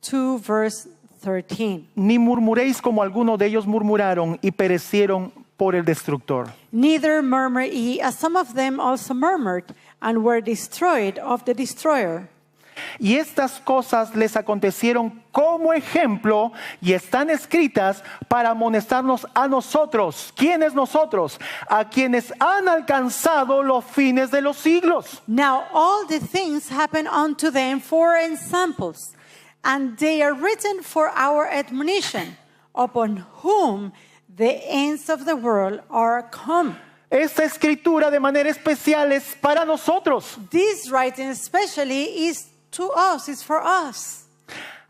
to verse 13. Ni murmuréis como algunos de ellos murmuraron y perecieron por el destructor. Neither murmur ye, as some of them also murmured, and were destroyed of the destroyer. Y estas cosas les acontecieron como ejemplo y están escritas para amonestarnos a nosotros. ¿Quiénes nosotros? A quienes han alcanzado los fines de los siglos. Now all the things happen unto them for examples, and they are written for our admonition, upon whom the ends of the world are come. Esta escritura de manera especial es para nosotros. This writing especially is to us, is for us.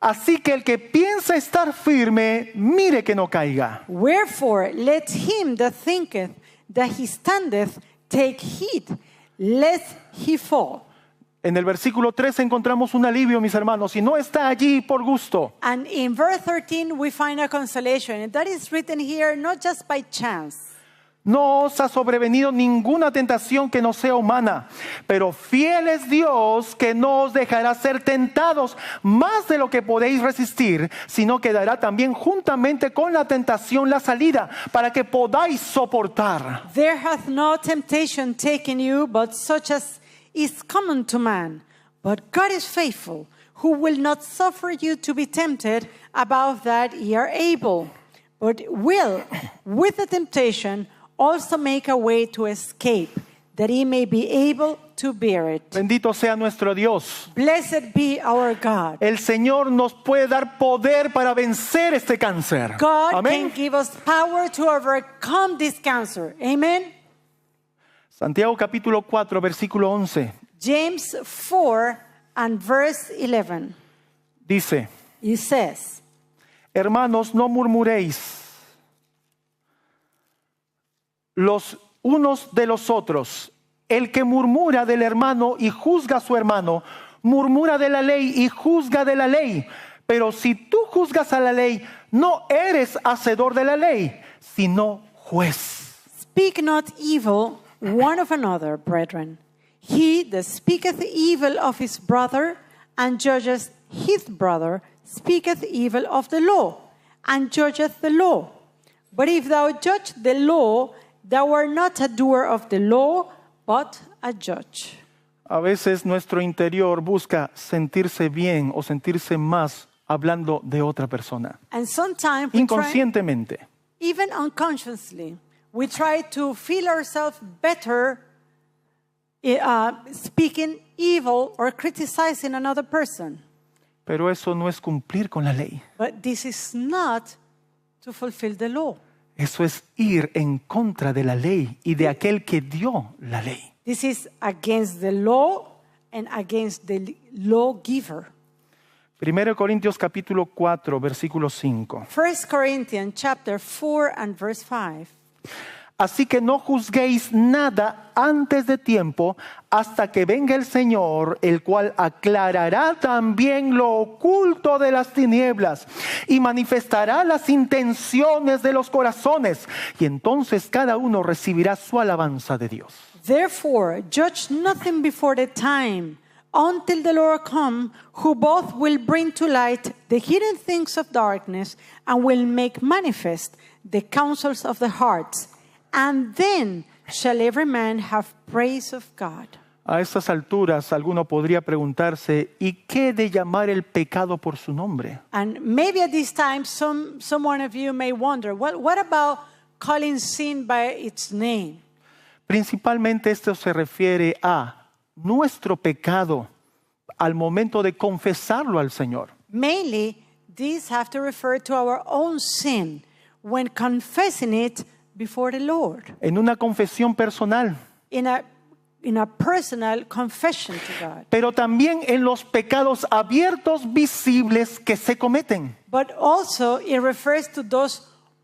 Así que el que piensa estar firme, mire que no caiga. Wherefore let him that thinketh that he standeth take heed, lest he fall. En el versículo 13 encontramos un alivio, mis hermanos, y no está allí por gusto. And in verse 13, we find a consolation. And that is written here not just by chance. No os ha sobrevenido ninguna tentación que no sea humana, pero fiel es Dios que no os dejará ser tentados más de lo que podéis resistir, sino que dará también juntamente con la tentación la salida para que podáis soportar. There hath no temptation taken you, but such as is common to man. But God is faithful, who will not suffer you to be tempted above that ye are able, but will, with the temptation, also make a way to escape, that he may be able to bear it. Bendito sea nuestro Dios. Blessed be our God. El Señor nos puede dar poder para vencer este cáncer. God Amén. can give us power to overcome this cancer. Amen. Santiago capítulo 4, versículo 11. James 4 and verse 11. Dice, It says, hermanos, no murmuréis los unos de los otros. El que murmura del hermano y juzga a su hermano, murmura de la ley y juzga de la ley. Pero si tú juzgas a la ley, no eres hacedor de la ley, sino juez. Speak not evil one of another, brethren. He that speaketh evil of his brother and judgeth his brother speaketh evil of the law and judgeth the law. But if thou judge the law, thou art not a doer of the law, but a judge. A veces nuestro interior busca sentirse bien o sentirse más hablando de otra persona. And sometimes we try, Inconscientemente. even unconsciously, we try to feel ourselves better speaking evil or criticizing another person. Pero eso no es cumplir con la ley. But this is not to fulfill the law. Eso es ir en contra de la ley y de aquel que dio la ley. This is against the law and against the lawgiver. 1 Corintios capítulo 4, versículo 5. 1 Corinthians chapter 4 and verse 5. Así que no juzguéis nada antes de tiempo hasta que venga el Señor, el cual aclarará también lo oculto de las tinieblas y manifestará las intenciones de los corazones. Y entonces cada uno recibirá su alabanza de Dios. Therefore, judge nothing before the time, until the Lord come, who both will bring to light the hidden things of darkness and will make manifest the counsels of the hearts. And then shall every man have praise of God. A estas alturas alguno podría preguntarse, ¿y qué de llamar el pecado por su nombre? And maybe at this time, some one of you may wonder, what about calling sin by its name? Principalmente esto se refiere a nuestro pecado al momento de confesarlo al Señor. Mainly, these have to refer to our own sin when confessing it before the Lord. En una confesión personal, In a personal confession to God. pero también en los pecados abiertos visibles que se cometen. But also it refers to those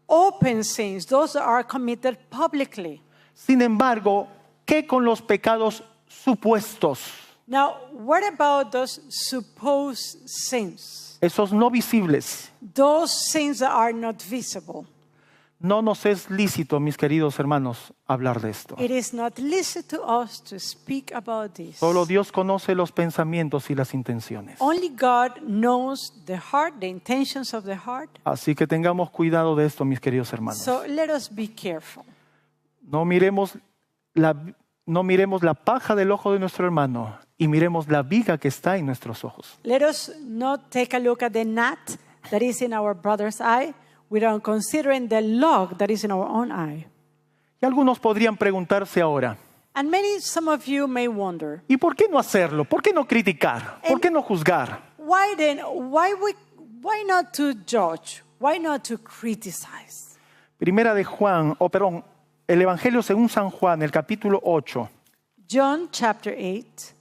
open sins, those that are committed publicly. Sin embargo, ¿qué con los pecados supuestos? Now, what about those supposed sins? Esos no visibles. Those sins that are not visible. No nos es lícito, mis queridos hermanos, hablar de esto. It is not licit to us to speak about this. Solo Dios conoce los pensamientos y las intenciones. Only God knows the heart, the intentions of the heart. Así que tengamos cuidado de esto, mis queridos hermanos. So let us be careful. No miremos la paja del ojo de nuestro hermano y miremos la viga que está en nuestros ojos. Let us not take a look at the gnat that is in our brother's eye without considering the log that is in our own eye. Y algunos podrían preguntarse ahora, And some of you may wonder, ¿y por qué no hacerlo? ¿Por qué no criticar? ¿Por qué no juzgar? why then, why not to judge? Why not to criticize? Primera de Juan, el Evangelio según San Juan, el capítulo 8, John chapter 8,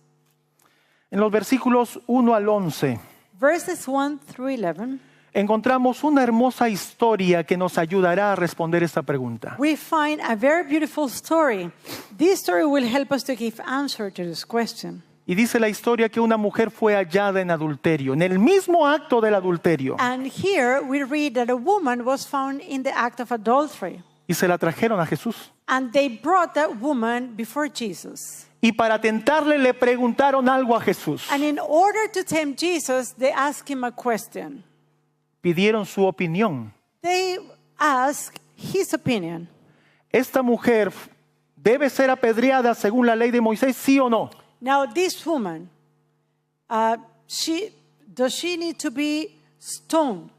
en los versículos 1 al 11, verses 1 through 11, encontramos una hermosa historia que nos ayudará a responder esta pregunta. we find a very beautiful story. This story will help us to give answer to this question. Y dice la historia que una mujer fue hallada en adulterio, en el mismo acto del adulterio. And here we read that a woman was found in the act of adultery. Y se la trajeron a Jesús. And they brought that woman before Jesus. Y para tentarle le preguntaron algo a Jesús. And in order to tempt Jesus, they asked him a question. Pidieron su opinión. They asked his opinion. ¿Esta mujer debe ser apedreada según la ley de Moisés, sí o no? Now, this woman, does she need to be stoned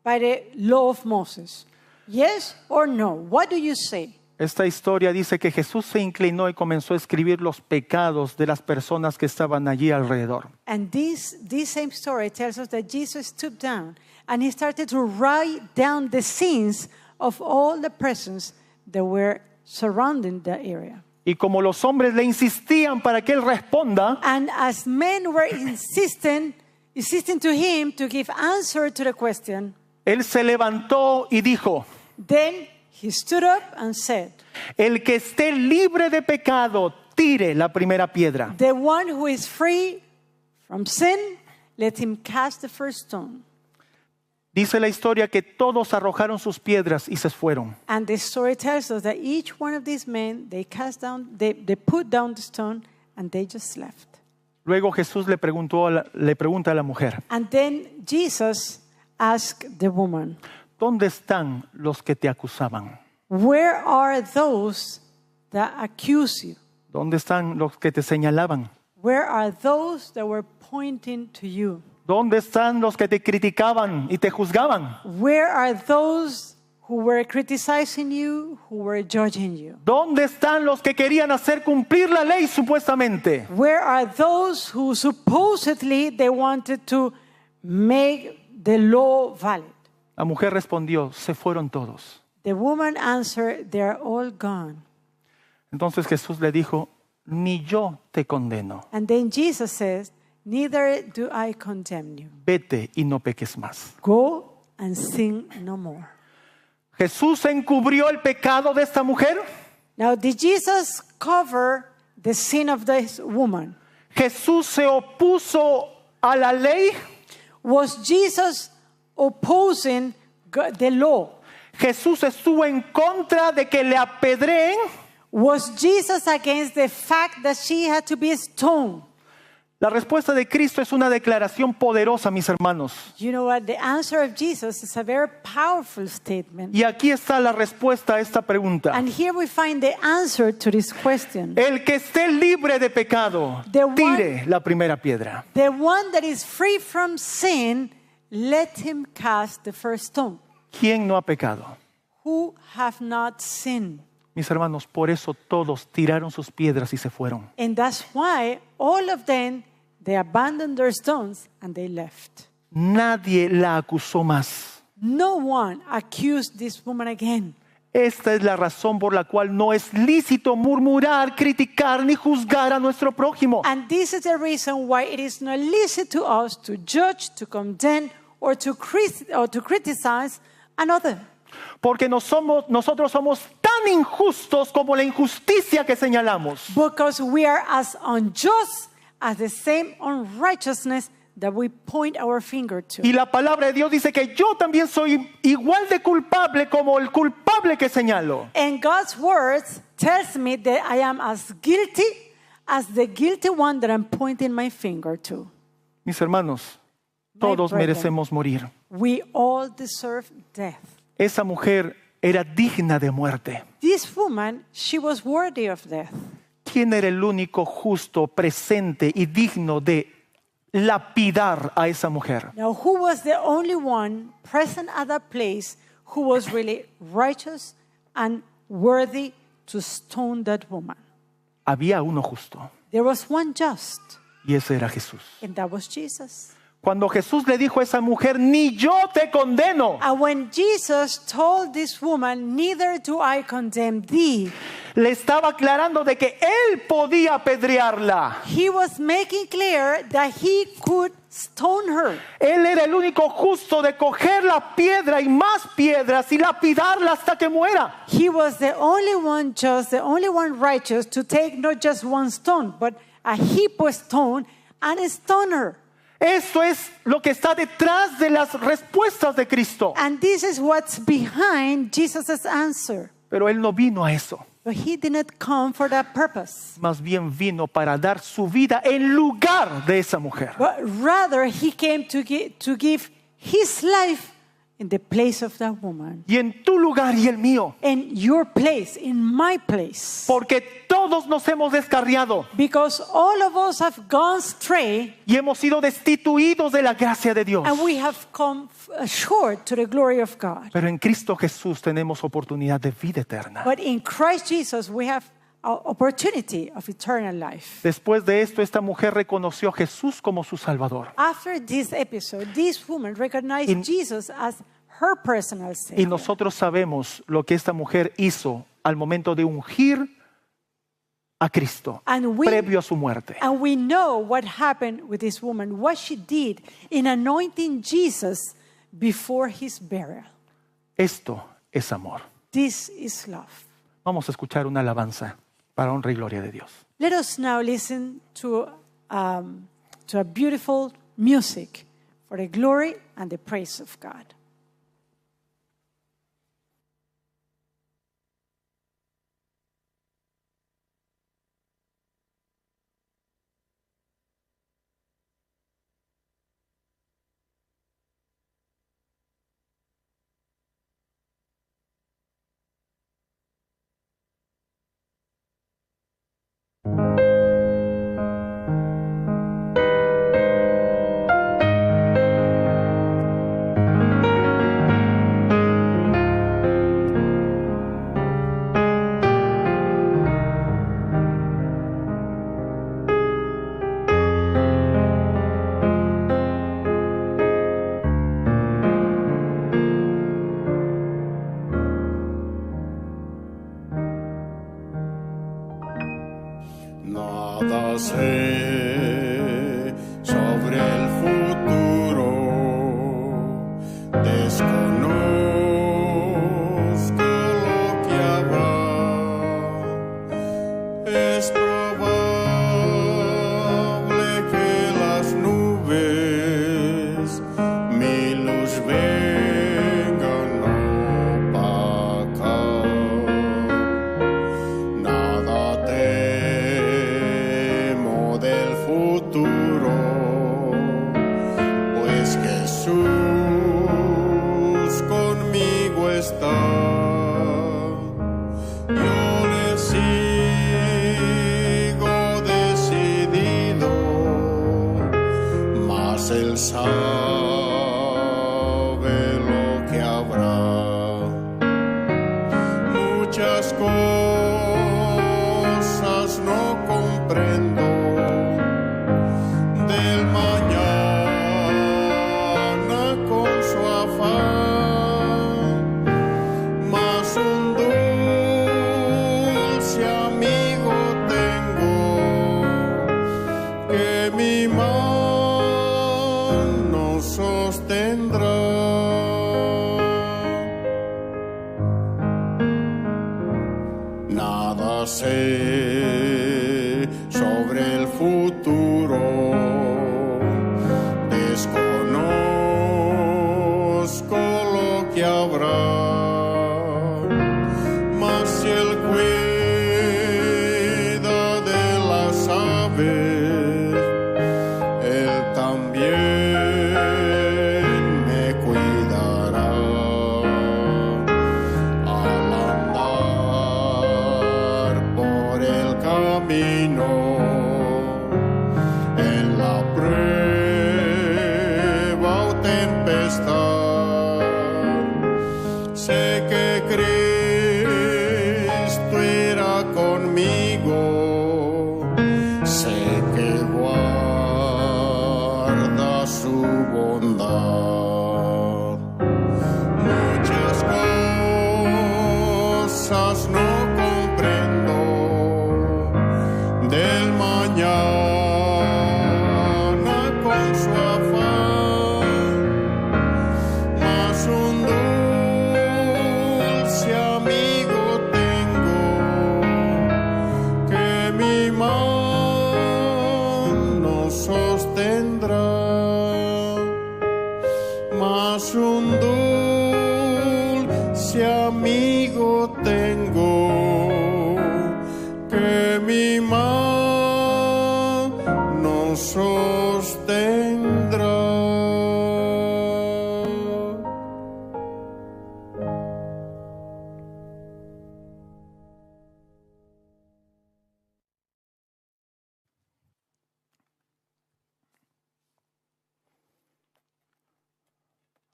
by the law of Moses? Yes or no? What do you say? Esta historia dice que Jesús se inclinó y comenzó a escribir los pecados de las personas que estaban allí alrededor. And this same story tells us that Jesus stooped down and he started to write down the sins of all the persons that were surrounding the area. Y como los hombres le insistían para que él responda, And as men were insisting to him to give answer to the question, él se levantó y dijo, then he stood up and said, el que esté libre de pecado, tire la primera piedra. the one who is free from sin, let him cast the first stone. Dice la historia que todos arrojaron sus piedras y se fueron. And the story tells us that each one of these men, they put down the stone and they just left. Luego Jesús le pregunta a la mujer, And then Jesus asked the woman, ¿dónde están los que te acusaban? where are those that accuse you? ¿Dónde están los que te señalaban? Where are those that were pointing to you? ¿Dónde están los que te criticaban y te juzgaban? Where are those who were criticizing you, who were judging you? ¿Dónde están los que querían hacer cumplir la ley supuestamente? Where are those who supposedly they wanted to make the law valid? La mujer respondió, se fueron todos. The woman answered, they are all gone. Entonces Jesús le dijo, ni yo te condeno. And then Jesus says, neither do I condemn you. Vete y no peques más. Go and sin no more. ¿Jesús encubrió el pecado de esta mujer? Now, did Jesus cover the sin of this woman? ¿Jesús se opuso a la ley? Was Jesus opposing the law? ¿Jesús estuvo en contra de que le apedreen? Was Jesus against the fact that she had to be stoned? La respuesta de Cristo es una declaración poderosa, mis hermanos. You know what? The answer of Jesus is a very powerful statement. Y aquí está la respuesta a esta pregunta. And here we find the answer to this question. El que esté libre de pecado, The one- tire la primera piedra. The one that is free from sin, let him cast the first stone. ¿Quién no ha pecado? Who have not sinned? Mis hermanos, por eso todos tiraron sus piedras y se fueron. And that's why all of them, they abandoned their stones and they left. Nadie la acusó más. No one accused this woman again. Esta es la razón por la cual no es lícito murmurar, criticar ni juzgar a nuestro prójimo. And this is the reason why it is not licit to us to judge, to condemn, or to criticize another. Porque nosotros somos tan injustos como la injusticia que señalamos. Because we are as unjust as the same unrighteousness that we point our finger to. Y la palabra de Dios dice que yo también soy igual de culpable como el culpable que señalo. And God's words tells me that I am as guilty as the guilty one that I'm pointing my finger to. Mis hermanos, todos brethren. merecemos morir. We all deserve death. Esa mujer era digna de muerte. This woman, she was worthy of death. ¿Quién era el único justo, presente y digno de lapidar a esa mujer? Now, who was the only one present at that place who was really righteous and worthy to stone that woman? Había uno justo There was one just, y ese era Jesús. and that was Jesus. Cuando Jesús le dijo a esa mujer, ni yo te condeno, And when Jesus told this woman, neither do I condemn thee, le estaba aclarando de que él podía apedrearla. he was making clear that he could stone her. Él era el único justo de coger la piedra y más piedras y lapidarla hasta que muera. He was the only one just, the only one righteous to take not just one stone, but a heap of stone and stone her. Eso es lo que está detrás de las respuestas de Cristo. And this is what's behind Jesus' answer. Pero Él no vino a eso. But he did not come for that purpose. Más bien vino para dar su vida en lugar de esa mujer. But rather, he came to give his life in the place of that woman. Y en tu lugar y el mío. In your place, in my place. Porque todos nos hemos descarriado. Because all of us have gone astray. Y hemos sido destituidos de la gracia de Dios. And we have come short to the glory of God. Pero en Cristo Jesús tenemos oportunidad de vida eterna. But in Christ Jesus, we have an opportunity of eternal life. Después de esto, esta mujer reconoció a Jesús como su Salvador. After this episode, this woman recognized Jesus as her personal Y Savior. nosotros sabemos lo que esta mujer hizo al momento de ungir a Cristo, previo a su muerte. And we know what happened with this woman, what she did in anointing Jesus before his burial. Esto es amor. This is love. Vamos a escuchar una alabanza para honra y gloria de Dios. Let us now listen to a beautiful music for the glory and the praise of God. Nada sé sobre el futuro, desconozco lo que habrá. Es probable que las nubes mi luz vengan a opacar. Nada temo del futuro, pues Jesús conmigo está. Yo le sigo decidido, mas Él sabe lo que habrá. Muchas cosas no comprendo del mañana con su afán, mas un dulce amigo tengo que mi mano sostendrá. Nada sé sobre el futuro, desconozco lo que habrá, mas si Él cuida de las aves, Él también me cuidará. Al andar por el camino, en la prueba o tempestad, sé que Cristo irá conmigo, sé que guarda su bondad. Muchas cosas no comprendo del mañana con su afán, mas un dulce amigo tengo que mi mano amigo tengo, que mi mano sostendrá.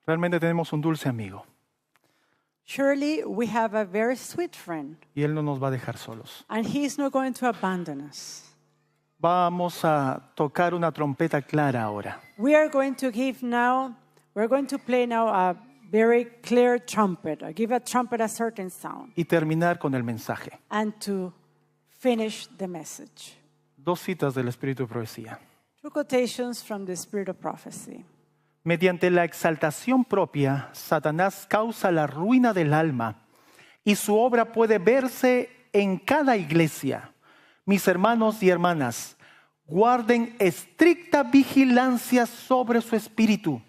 Realmente tenemos un dulce amigo Surely we have a very sweet friend, y Él no nos va a dejar solos. and he is not going to abandon us. Vamos a tocar una trompeta clara ahora. We're going to play now a very clear trumpet, or give a trumpet a certain sound, Y terminar con el mensaje. and to finish the message. 2 citas del Espíritu de Profecía. 2 quotations from the Spirit of Prophecy. Mediante la exaltación propia, Satanás causa la ruina del alma y su obra puede verse en cada iglesia. Mis hermanos y hermanas, guarden estricta vigilancia sobre su espíritu.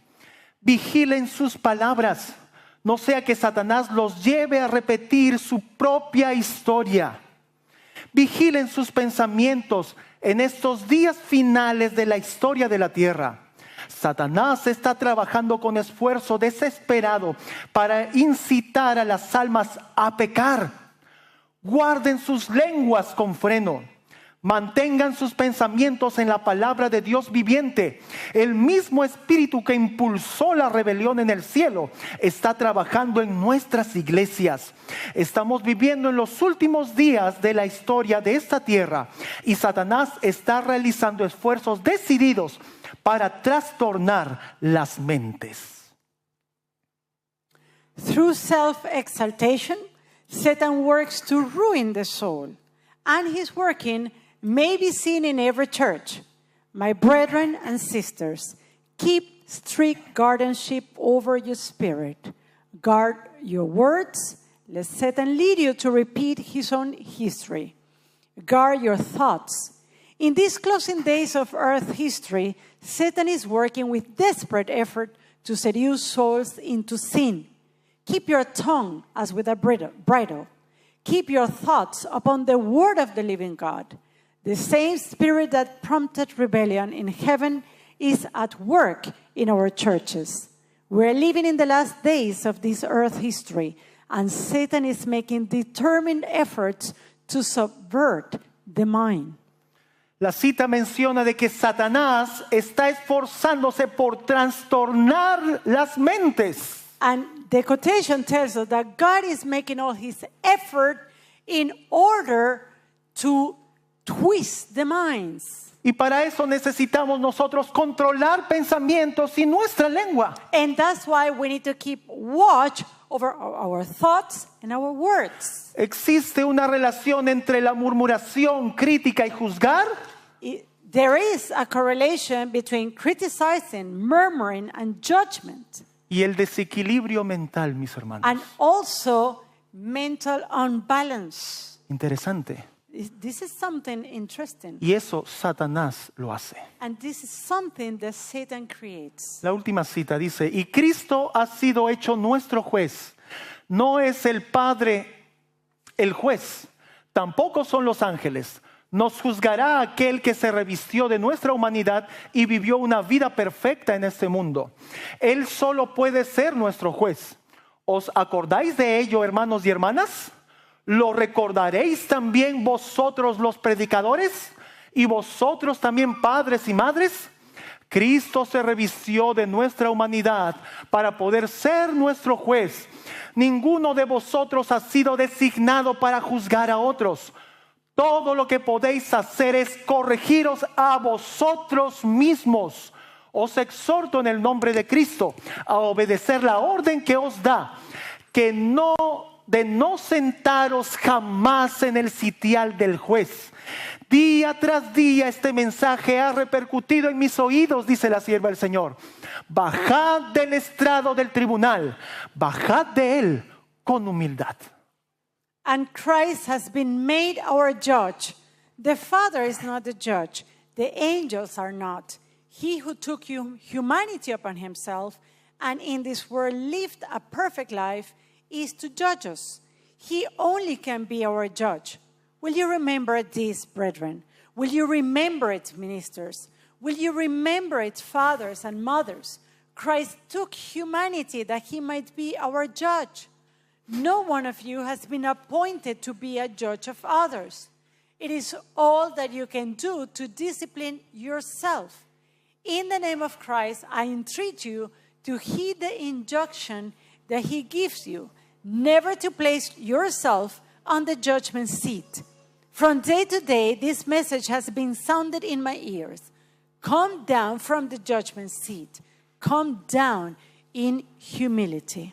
Vigilen sus palabras, no sea que Satanás los lleve a repetir su propia historia. Vigilen sus pensamientos en estos días finales de la historia de la tierra. Satanás está trabajando con esfuerzo desesperado para incitar a las almas a pecar. Guarden sus lenguas con freno. Mantengan sus pensamientos en la palabra de Dios viviente. El mismo espíritu que impulsó la rebelión en el cielo está trabajando en nuestras iglesias. Estamos viviendo en los últimos días de la historia de esta tierra y Satanás está realizando esfuerzos decididos para trastornar las mentes. Through self-exaltation, Satan works to ruin the soul, and his working may be seen in every church. My brethren and sisters, keep strict guardianship over your spirit. Guard your words, lest Satan lead you to repeat his own history. Guard your thoughts. In these closing days of earth history, Satan is working with desperate effort to seduce souls into sin. Keep your tongue as with a bridle. Keep your thoughts upon the word of the living God. The same spirit that prompted rebellion in heaven is at work in our churches. We're living in the last days of this earth history, and Satan is making determined efforts to subvert the mind. La cita menciona de que Satanás está esforzándose por trastornar las mentes. And the quotation tells us that God is making all his effort in order to twist the minds. Y para eso necesitamos nosotros controlar pensamientos y nuestra lengua. And that's why we need to keep watch over our thoughts and our words. ¿Existe una relación entre la murmuración, crítica y juzgar? There is a correlation between criticizing, murmuring, and judgment. Y el desequilibrio mental, mis hermanos. And also mental unbalance. Interesante. This is something interesting. Y eso Satanás lo hace. And this is something that Satan creates. La última cita dice, y Cristo ha sido hecho nuestro juez. No es el Padre el juez, tampoco son los ángeles. Nos juzgará aquel que se revistió de nuestra humanidad y vivió una vida perfecta en este mundo. Él solo puede ser nuestro juez. ¿Os acordáis de ello, hermanos y hermanas? ¿Lo recordaréis también vosotros los predicadores? ¿Y vosotros también padres y madres? Cristo se revistió de nuestra humanidad para poder ser nuestro juez. Ninguno de vosotros ha sido designado para juzgar a otros. Todo lo que podéis hacer es corregiros a vosotros mismos. Os exhorto en el nombre de Cristo a obedecer la orden que os da, de no sentaros jamás en el sitial del juez. Día tras día este mensaje ha repercutido en mis oídos, dice la sierva del Señor. Bajad del estrado del tribunal, bajad de él con humildad. And Christ has been made our judge. The Father is not the judge. The angels are not. He who took humanity upon himself and in this world lived a perfect life is to judge us. He only can be our judge. Will you remember this, brethren? Will you remember it, ministers? Will you remember it, fathers and mothers? Christ took humanity that he might be our judge. No one of you has been appointed to be a judge of others. It is all that you can do to discipline yourself. In the name of Christ, I entreat you to heed the injunction that he gives you, never to place yourself on the judgment seat. From day to day, this message has been sounded in my ears. Come down from the judgment seat. Come down in humility.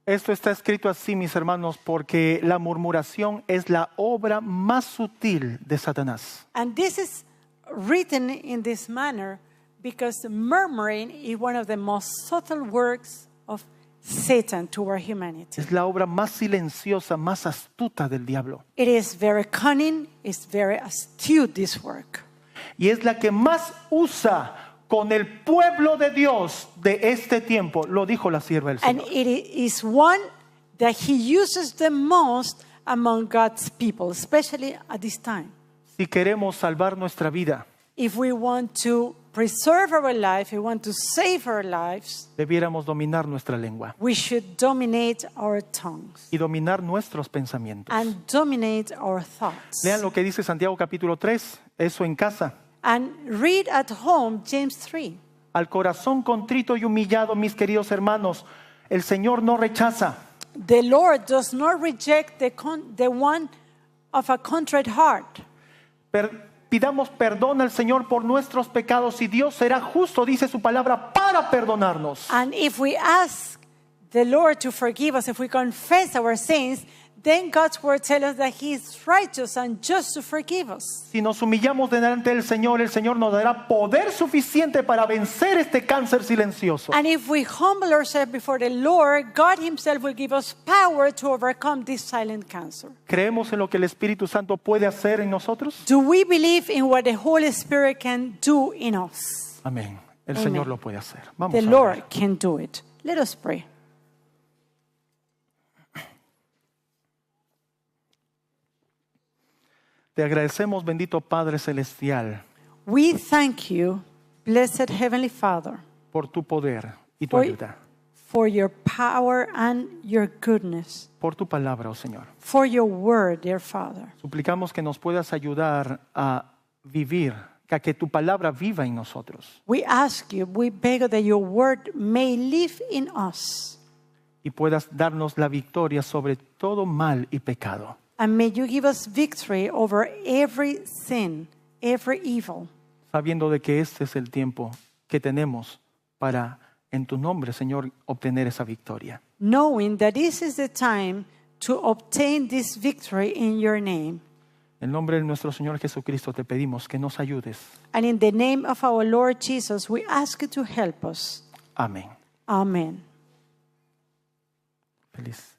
Esto está escrito así, mis hermanos, porque la murmuración es la obra más sutil de Satanás. And this is written in this manner because murmuring is one of the most subtle works of Satan toward humanity. Es la obra más silenciosa, más astuta del diablo. It is very cunning, it's very astute, this work. Y es la que más usa con el pueblo de Dios de este tiempo, lo dijo la sierva del And Señor. it is one that he uses the most among God's people, especially at this time. Si queremos salvar nuestra vida, If we want to preserve our life, if we want to save our lives, debiéramos dominar nuestra lengua we should dominate our tongues y dominar nuestros pensamientos. and dominate our thoughts. Lean lo que dice Santiago capítulo 3, eso en casa. And read at home James 3. Al corazón contrito y humillado, mis queridos hermanos, el Señor no rechaza. The Lord does not reject the one of a contrite heart. Pidamos perdón al Señor por nuestros pecados y Dios será justo, dice su palabra, para perdonarnos. And if we ask the Lord to forgive us, if we confess our sins, then God's word tells us that he is righteous and just to forgive us. Si nos humillamos delante del Señor, el Señor nos dará poder suficiente para vencer este cáncer silencioso. And if we humble ourselves before the Lord, God himself will give us power to overcome this silent cancer. ¿Creemos en lo que el Espíritu Santo puede hacer en nosotros? Do we believe in what the Holy Spirit can do in us? Amén. El Amen. Señor lo puede hacer. Vamos The a Lord orar. can do it. Let us pray. Te agradecemos, bendito Padre Celestial, We thank you, blessed Heavenly Father, por tu poder y tu for, ayuda. for your power and your goodness, Por tu palabra, oh Señor. for your word, dear Father. Suplicamos que nos puedas ayudar a vivir, a que tu palabra viva en nosotros We ask you, we beg that your word may live in us, y puedas darnos la victoria sobre todo mal y pecado. and may you give us victory over every sin, every evil, Sabiendo de que este es el tiempo que tenemos para, en tu nombre, Señor, obtener esa victoria. knowing that this is the time to obtain this victory in your name. En el nombre de nuestro Señor Jesucristo te pedimos que nos ayudes. And in the name of our Lord Jesus, we ask you to help us. Amén. Amen. Feliz.